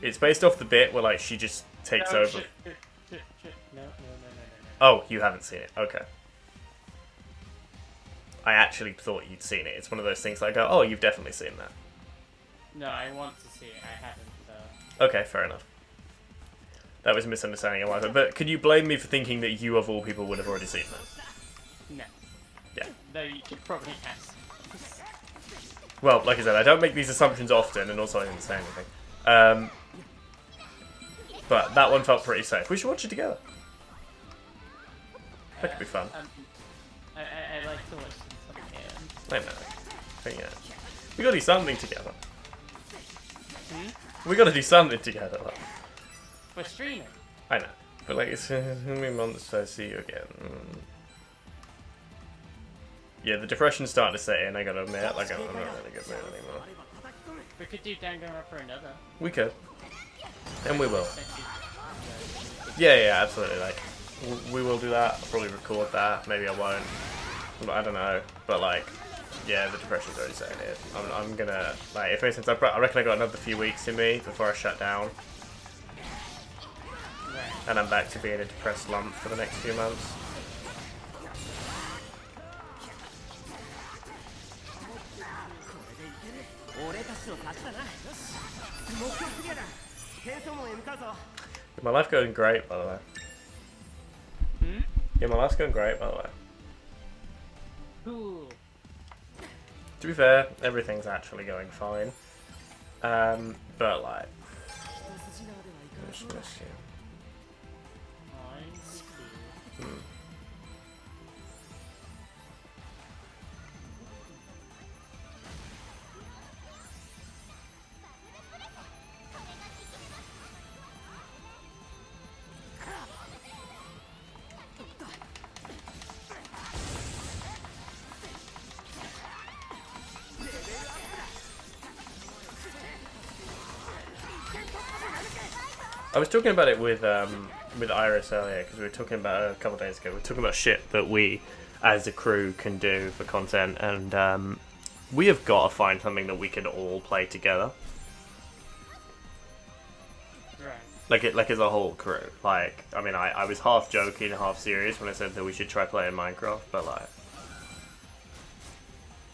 it's based off the bit where, like, she just takes no, over. No. Oh, you haven't seen it. Okay. I actually thought you'd seen it. It's one of those things like, oh, you've definitely seen that. No, I want to see it. I haven't, though. Okay, fair enough. That was a misunderstanding of my part. But could you blame me for thinking that you, of all people, would have already seen that? No. Yeah. Though you should probably ask. Well, like I said, I don't make these assumptions often, and also I didn't say anything. But that one felt pretty safe. We should watch it together. That could be fun. I like to watch something. I know. But yeah. We gotta do something together. Hmm? We gotta do something together. Like. We're streaming. I know. But like, it's how many months till I see you again? Yeah, the depression's starting to set in, I gotta admit. Like, I'm not in a good mood anymore. We could do Danganronpa another. We could. And we will. Yeah, absolutely. Like, we will do that. I'll probably record that. Maybe I won't. I don't know. But, like, yeah, the depression's already setting in. I'm gonna, like, if for instance, I reckon I got another few weeks in me before I shut down. Right. And I'm back to being a depressed lump for the next few months. My life's going great, by the way. Hmm? Yeah, my life's going great, by the way. Cool. To be fair, everything's actually going fine. But like, I just miss you. I was talking about it with Iris earlier because we were talking about a couple of days ago. We were talking about shit that we, as a crew, can do for content, and we have got to find something that we can all play together. Right. Like as a whole crew. Like, I mean, I was half joking, half serious when I said that we should try playing Minecraft, but like,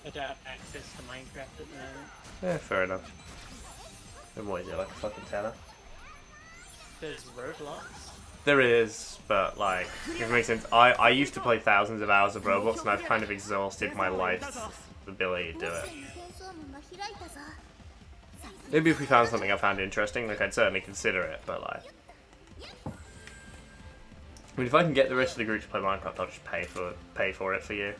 I don't have access to Minecraft at the moment. yeah, fair enough. And what is it, like a fucking tenner? There's Roblox. There is, but like, if it makes sense, I used to play thousands of hours of Roblox and I've kind of exhausted my life's ability to do it. 戦争門が開いたぞ Maybe if we found something I found interesting, like I'd certainly consider it, but like, I mean, if I can get the rest of the group to play Minecraft, I'll just pay for it for you.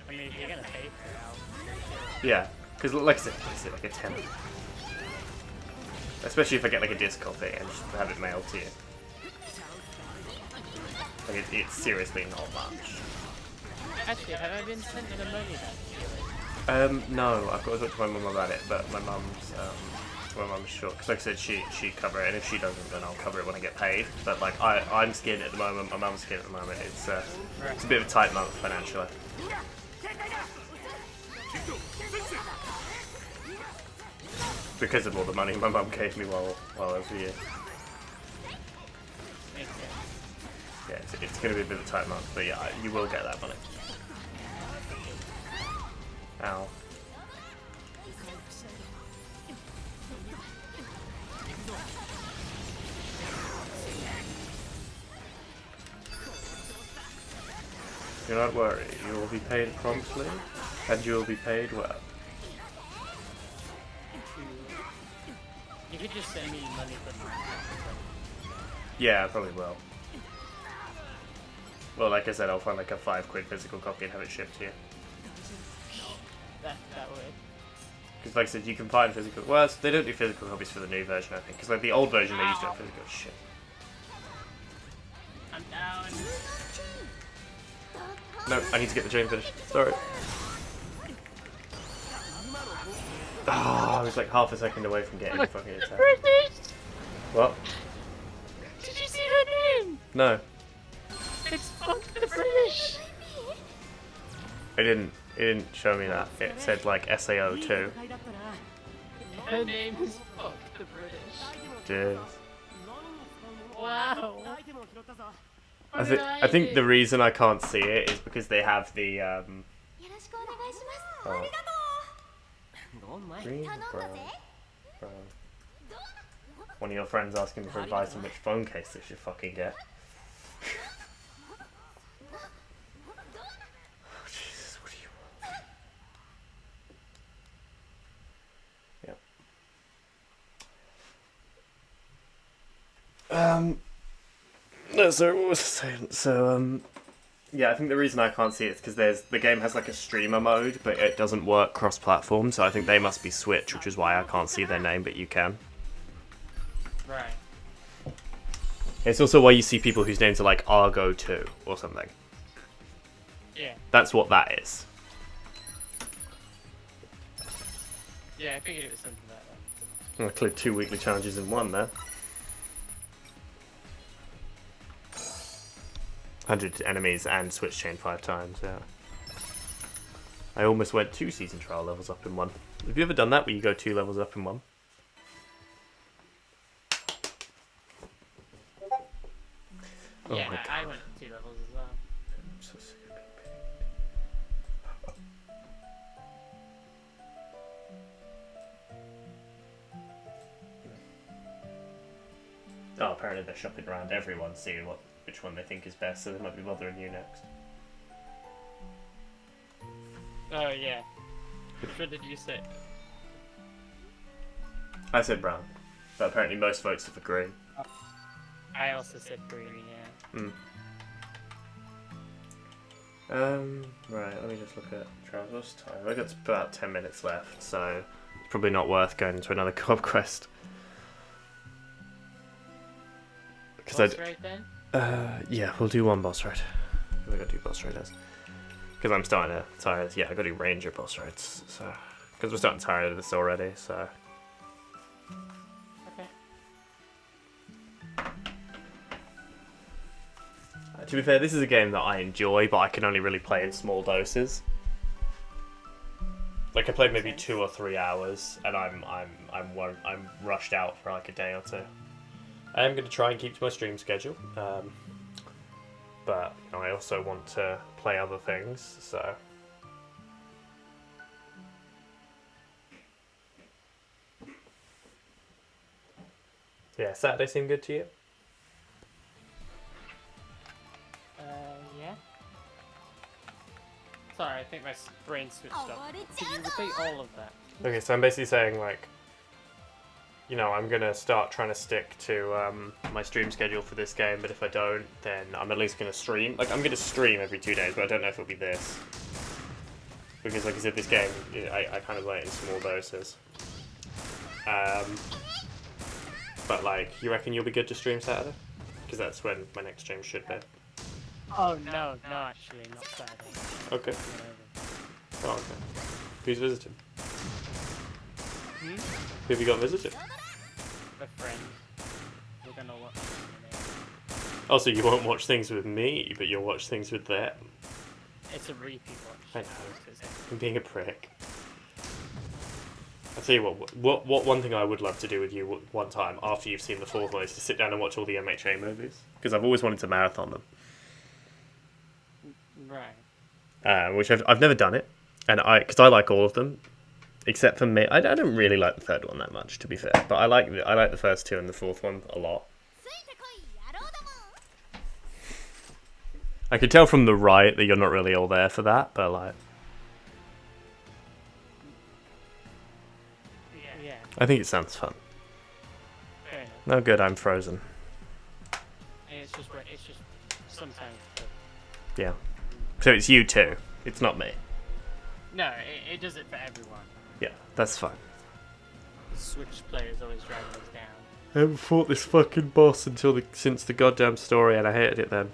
I mean, if you're gonna pay for it, I'll... Yeah, because like I said, like a tenner. Especially if I get like a disc copy and just have it mailed to you. Like it's seriously not much. Actually, have I been sent the money back to you? No, I've got to talk to my mum about it, but my mum's short. Because like I said, she'd cover it, and if she doesn't, then I'll cover it when I get paid. But like, I'm scared at the moment, my mum's scared at the moment. It's a bit of a tight month financially. Because of all the money my mum gave me while I was here. Makes sense. Yeah, it's going to be a bit of a tight month, but yeah, you will get that money. Ow. Do not worry, you will be paid promptly, and you will be paid well. You could just send me money for Minecraft. Yeah, I probably will. Well, like I said, I'll find like a £5 physical copy and have it shipped to you. That would. Because like I said, you can find physical... Well, they don't do physical copies for the new version, I think. Because like the old version, they used to have physical shit. I'm down. No, I need to get the chain finished. Sorry. Ah, I was like half a second away from getting fucking attacked. British! What? Did you see her name? No. It's fuck the British! It didn't show me that. It said like SAO 2. Her name is fuck the British. Cheers. Wow. I think the reason I can't see it is because they have the よろしくお願いしますありがと green う頼んだ brown ぜ brown. One of your friends asking for advice on which phone case they should fucking get. Oh, Jesus, what do you want? Yeah. No, sorry, what was I saying? So, yeah, I think the reason I can't see it is because the game has like a streamer mode, but it doesn't work cross-platform, so I think they must be Switch, which is why I can't see their name, but you can. Right. It's also why you see people whose names are like Argo 2 or something. Yeah. That's what that is. Yeah, I figured it was something like that. I cleared 2 weekly challenges in one there. 100 enemies and switch chain 5 times, yeah. I almost went 2 season trial levels up in one. Have you ever done that where you go 2 levels up in one? Oh Yeah, my God. I went 2 levels as well. I'm so sick of being paid. Oh, apparently they're shopping around everyone, seeing which one they think is best, so they might be bothering you next. Oh, yeah. Which one did you say? I said brown, but apparently most votes are for green. I also said green, yeah. Right, let me just look at Travel's time. I've got about 10 minutes left, so it's probably not worth going into another co-op quest. Boss raid then? Yeah, we'll do one boss raid. We gotta do boss raiders. Because I'm starting to tired. Yeah, I gotta do ranger boss raids. So, because we're starting tired of this already. So. Okay. To be fair, this is a game that I enjoy, but I can only really play in small doses. Like I played maybe 2 or 3 hours, and I'm rushed out for like a day or two. I am going to try and keep to my stream schedule, but you know, I also want to play other things, so. Yeah, Saturday seemed good to you? Yeah. Sorry, I think my brain switched off. Can you repeat all of that? Okay, so I'm basically saying, like, you know, I'm going to start trying to stick to my stream schedule for this game, but if I don't, then I'm at least going to stream. Like, I'm going to stream every 2 days, but I don't know if it'll be this. Because, like I said, this game, I kind of like it in small doses. But, like, you reckon you'll be good to stream Saturday? Because that's when my next stream should be. Oh, no, actually, not Saturday. Okay. Oh, okay. Who's visiting? Hmm? Who have you got visiting? A friend. We're gonna watch it in a minute. Oh, so you won't watch things with me, but you'll watch things with them. It's a repeat I watch. know. I'm being a prick. I'll tell you what one thing I would love to do with you one time after you've seen the fourth one is to sit down and watch all the MHA movies. Because I've always wanted to marathon them. Right. Which I've never done it. And because I like all of them. Except for me. I don't really like the third one that much, to be fair. But I like the first two and the fourth one a lot. I could tell from the right that you're not really all there for that, but like... Yeah. I think it sounds fun. Fair enough. No good, I'm frozen. It's just sometimes. Yeah. So it's you too. It's not me. No, it does it for everyone. Yeah, that's fine. Switch players always driving us down. I haven't fought this fucking boss since the goddamn story, and I hated it then.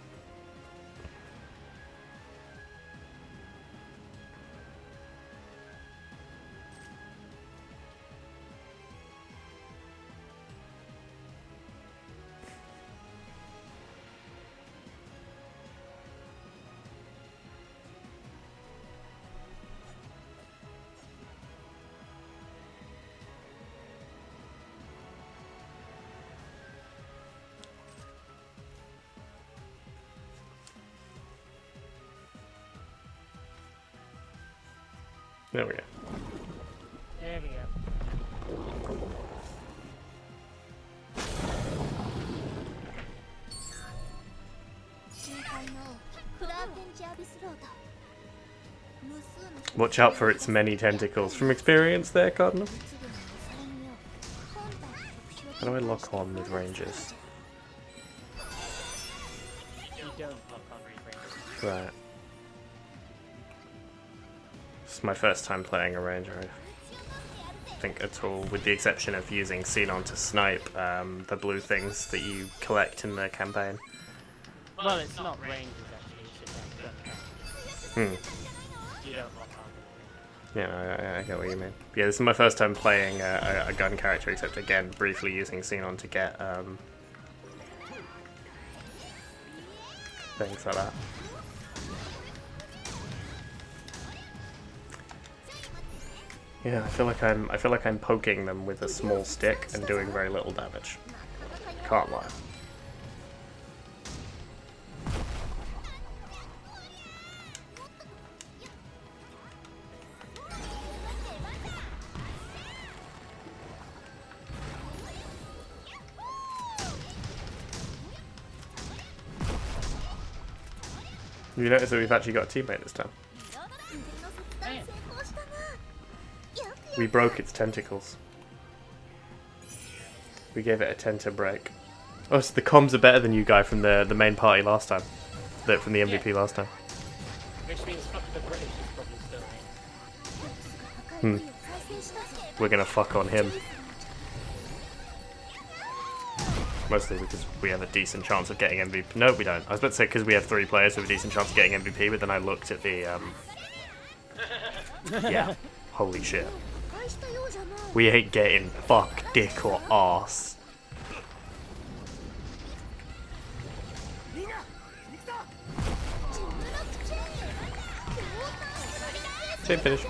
There we go. There we go. Watch out for its many tentacles. From experience there, Cardinal? How do I lock on with rangers? You don't lock on rebranding. Right. This is my first time playing a ranger, I think, at all, with the exception of using Xenon to snipe the blue things that you collect in the campaign. Well, it's not rangers actually, it's just like gun characters. You don't lock on. Yeah, I get what you mean. Yeah, this is my first time playing a gun character, except again, briefly using Xenon to get things like that. Yeah, I feel like I'm poking them with a small stick and doing very little damage. Can't lie. You notice that we've actually got a teammate this time. We broke its tentacles. We gave it a tenta break. Oh, so the comms are better than you guy from the main party last time. From the MVP last time. Which means fuck the British is probably still in. We're gonna fuck on him. Mostly because we have a decent chance of getting MVP. No, we don't. I was about to say because we have 3 players with a decent chance of getting MVP, but then I looked at the... Yeah. Holy shit. We ain't getting fuck, dick, or arse. Same finish.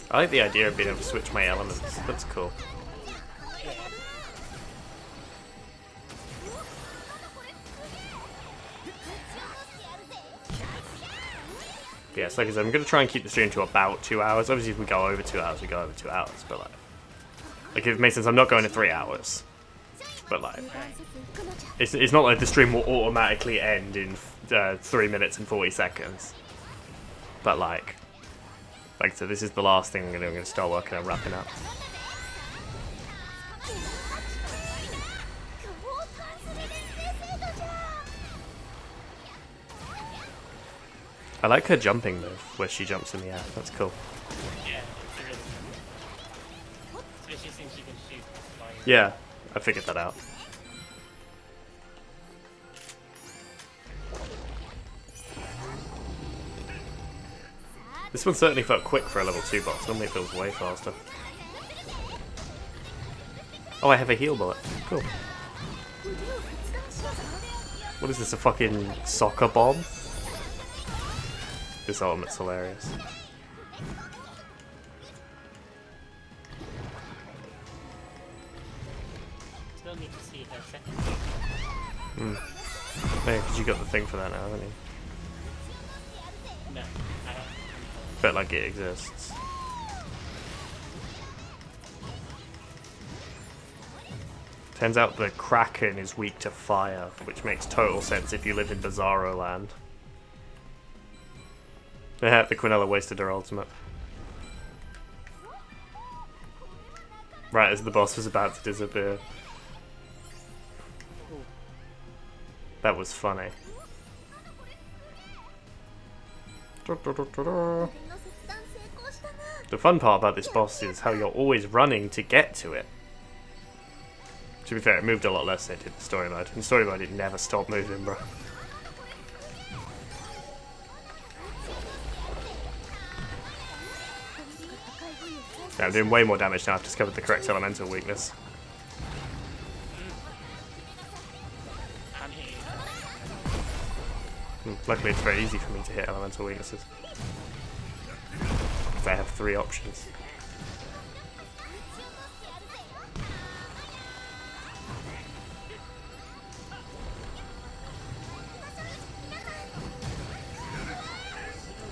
I like the idea of being able to switch my elements. That's cool. Yeah, so like I said, I'm going to try and keep the stream to about 2 hours. Obviously, if we go over 2 hours, we go over 2 hours. But like if it makes sense, I'm not going to 3 hours. But like, it's not like the stream will automatically end in 3 minutes and 40 seconds. But like I said, this is the last thing I'm going to do. I'm going to start working on wrapping up. I like her jumping move, where she jumps in the air. That's cool. Yeah, it's really cool. Especially since you can shoot flying. Yeah, I figured that out. This one certainly felt quick for a level 2 boss. Normally it feels way faster. Oh, I have a heal bullet. Cool. What is this, a fucking soccer bomb? This ultimate's hilarious. Still need to see her second. Yeah, because you got the thing for that now, haven't you? No, I don't. But like it exists. Turns out the Kraken is weak to fire, which makes total sense if you live in Bizarro Land. Yeah, the Quinella wasted her ultimate. Right as the boss was about to disappear. That was funny. The fun part about this boss is how you're always running to get to it. To be fair, it moved a lot less than it did in story mode. In story mode, it never stopped moving, bro. Yeah, I'm doing way more damage now. I've discovered the correct elemental weakness. I'm hitting. Luckily, it's very easy for me to hit elemental weaknesses. Because I have 3 options.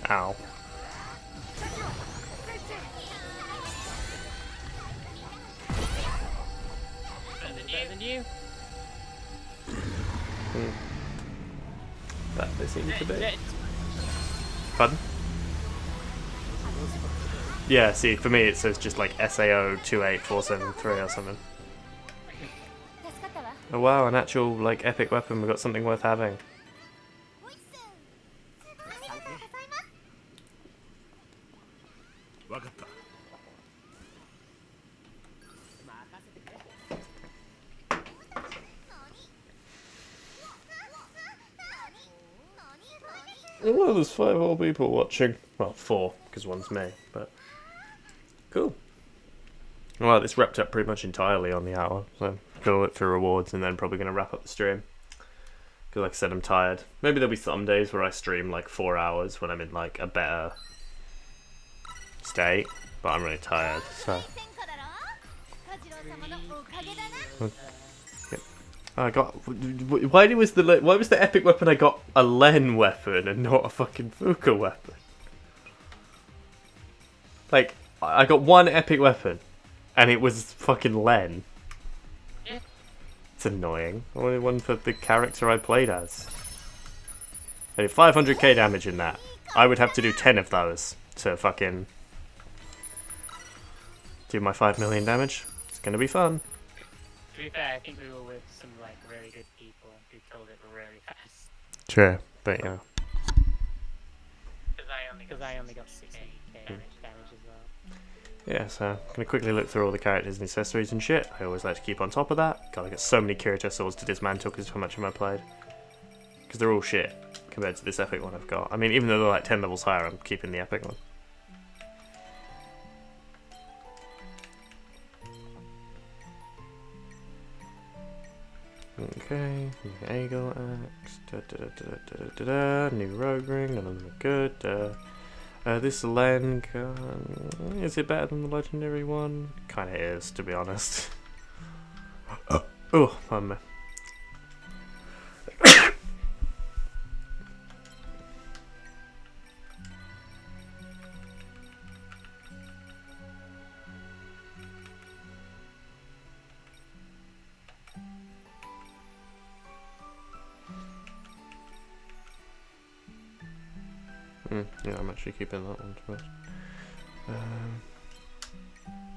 Ow. Better than you. That they seem to be. Red. Pardon? Yeah, see, for me it says just like SAO 28473 or something. Oh wow, an actual like epic weapon. We've got something worth having. Well, there's 5 more people watching. Well, 4, because one's me, but cool. Well, it's wrapped up pretty much entirely on the hour, so go look through rewards and then probably going to wrap up the stream. Because like I said, I'm tired. Maybe there'll be some days where I stream like 4 hours when I'm in like a better state, but I'm really tired, so... I got. Why was the epic weapon I got a Len weapon and not a fucking Fuka weapon? Like, I got one epic weapon, and it was fucking Len. Yeah. It's annoying. I wanted one for the character I played as. I did 500k damage in that. I would have to do 10 of those to fucking do my 5 million damage. It's gonna be fun. To be fair, I think we were with some like really good people who killed it really fast. Sure, but you know. Because I only got 60k damage as well. Yeah, so I'm gonna quickly look through all the characters and accessories and shit. I always like to keep on top of that. God, I got so many Kirito swords to dismantle because of how much of them I played. Because they're all shit compared to this epic one I've got. I mean, even though they're like 10 levels higher, I'm keeping the epic one. Okay, new Eagle Axe, new Rogue Ring, none of them are good. This Len gun, is it better than the legendary one? Kinda is, to be honest. Oh, pardon me. Yeah, I'm actually keeping that one first.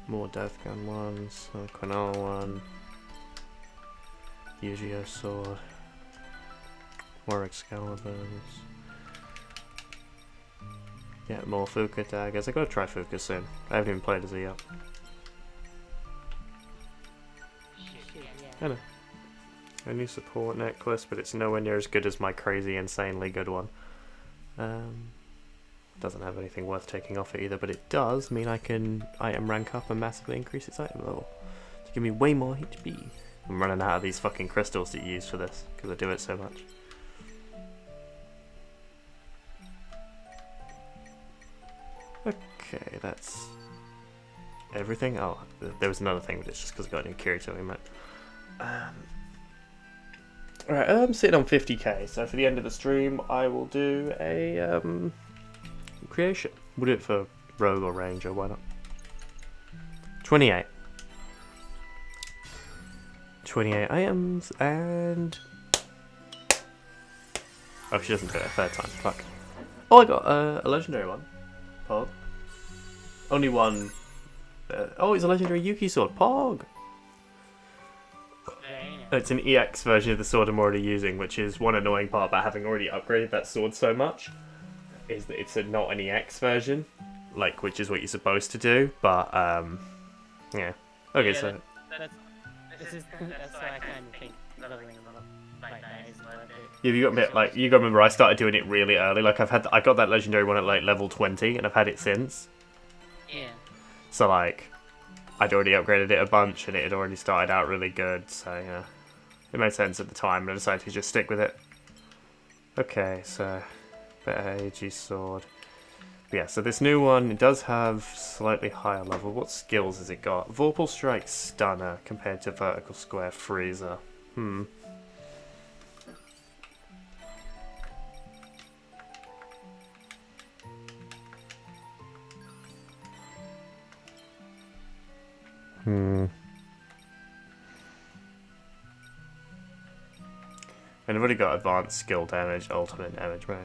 More Death Gun ones, Quinal one, Yu-Gi-Oh sword, more Excaliburs. Yeah, more Fuka daggers. I gotta try Fuka soon. I haven't even played as a yet. Shit, yeah. I know. A new support necklace, but it's nowhere near as good as my crazy, insanely good one. Doesn't have anything worth taking off it either, but it does mean I can item rank up and massively increase its item level to give me way more HP. I'm running out of these fucking crystals to use for this because I do it so much. Okay, that's everything. Oh, there was another thing, but it's just because I got a new Kirito emote. Alright, I'm sitting on 50k, so for the end of the stream, I will do a creation. We'll do it for Rogue or Ranger, why not? 28. 28 items, and... Oh, she doesn't do it a third time, fuck. Oh, I got a legendary one. Pog. Only one... oh, it's a legendary Yuki sword. Pog! It's an EX version of the sword I'm already using, which is one annoying part about having already upgraded that sword so much, is that it's not an EX version, like, which is what you're supposed to do, but, yeah. Okay, Yeah, so... That's why I kind of think leveling them up like that isn't worth it. Yeah, you got a bit, like, you gotta remember I started doing it really early, like, I got that legendary one at, like, level 20, and I've had it since. Yeah. So, like, I'd already upgraded it a bunch, and it had already started out really good, so, yeah. It made sense at the time, and I decided to just stick with it. Okay, so... better AG sword. But yeah, so this new one, it does have slightly higher level. What skills has it got? Vorpal Strike Stunner compared to Vertical Square Freezer. And I've already got advanced skill damage, ultimate damage, HP.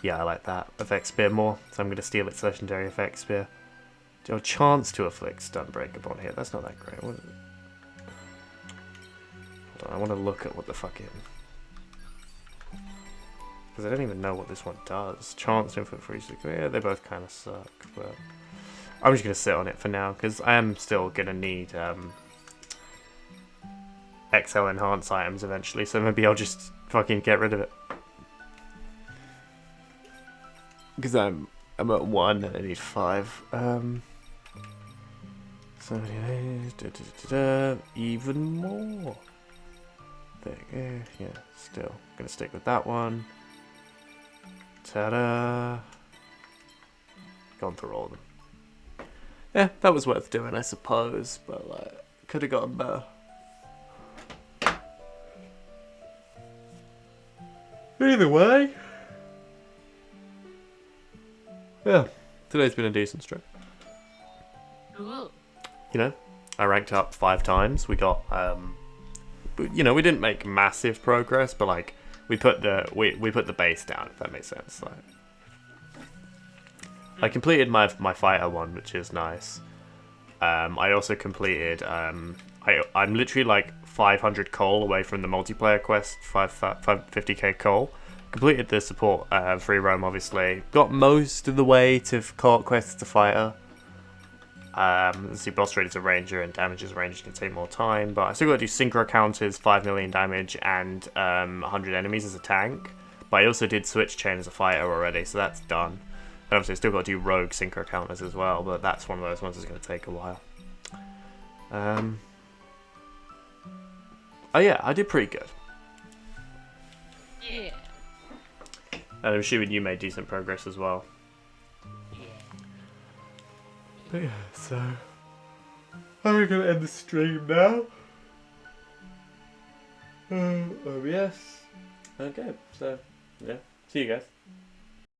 Yeah, I like that effect spear more, so I'm going to steal its legendary effect spear. Do a chance to afflict stun break upon hit. That's not that great. What is it? Hold on, I want to look at what the fuck it is. Because I don't even know what this one does. Chance to inflict freeze. Yeah, they both kind of suck, but... I'm just going to sit on it for now, because I am still going to need XL enhanced items eventually, so maybe I'll just fucking get rid of it. Because I'm at 1 and I need 5. So, even more. There you go. Yeah, still. Going to stick with that one. Ta-da! Gone through all of them. Yeah, that was worth doing, I suppose, but like, could have gotten better. Either way, yeah, today's been a decent stream. Cool. You know, I ranked up 5 times. We got, you know, we didn't make massive progress, but like, we put the base down, if that makes sense. Like, I completed my fighter one, which is nice. I also completed. I'm literally like 500 coal away from the multiplayer quest, 50k coal, completed the support free roam, obviously. Got most of the way to co-op quests to fighter. Let's see, boss raid is a ranger and damage as a ranger can take more time, but I still got to do synchro counters, 5 million damage, and 100 enemies as a tank. But I also did switch chain as a fighter already, so that's done. And obviously I still got to do rogue synchro counters as well, but that's one of those ones that's going to take a while. Oh yeah, I did pretty good. Yeah. And I'm assuming you made decent progress as well. Yeah, so I'm gonna end the stream now. Oh yes. Okay, so yeah, see you guys.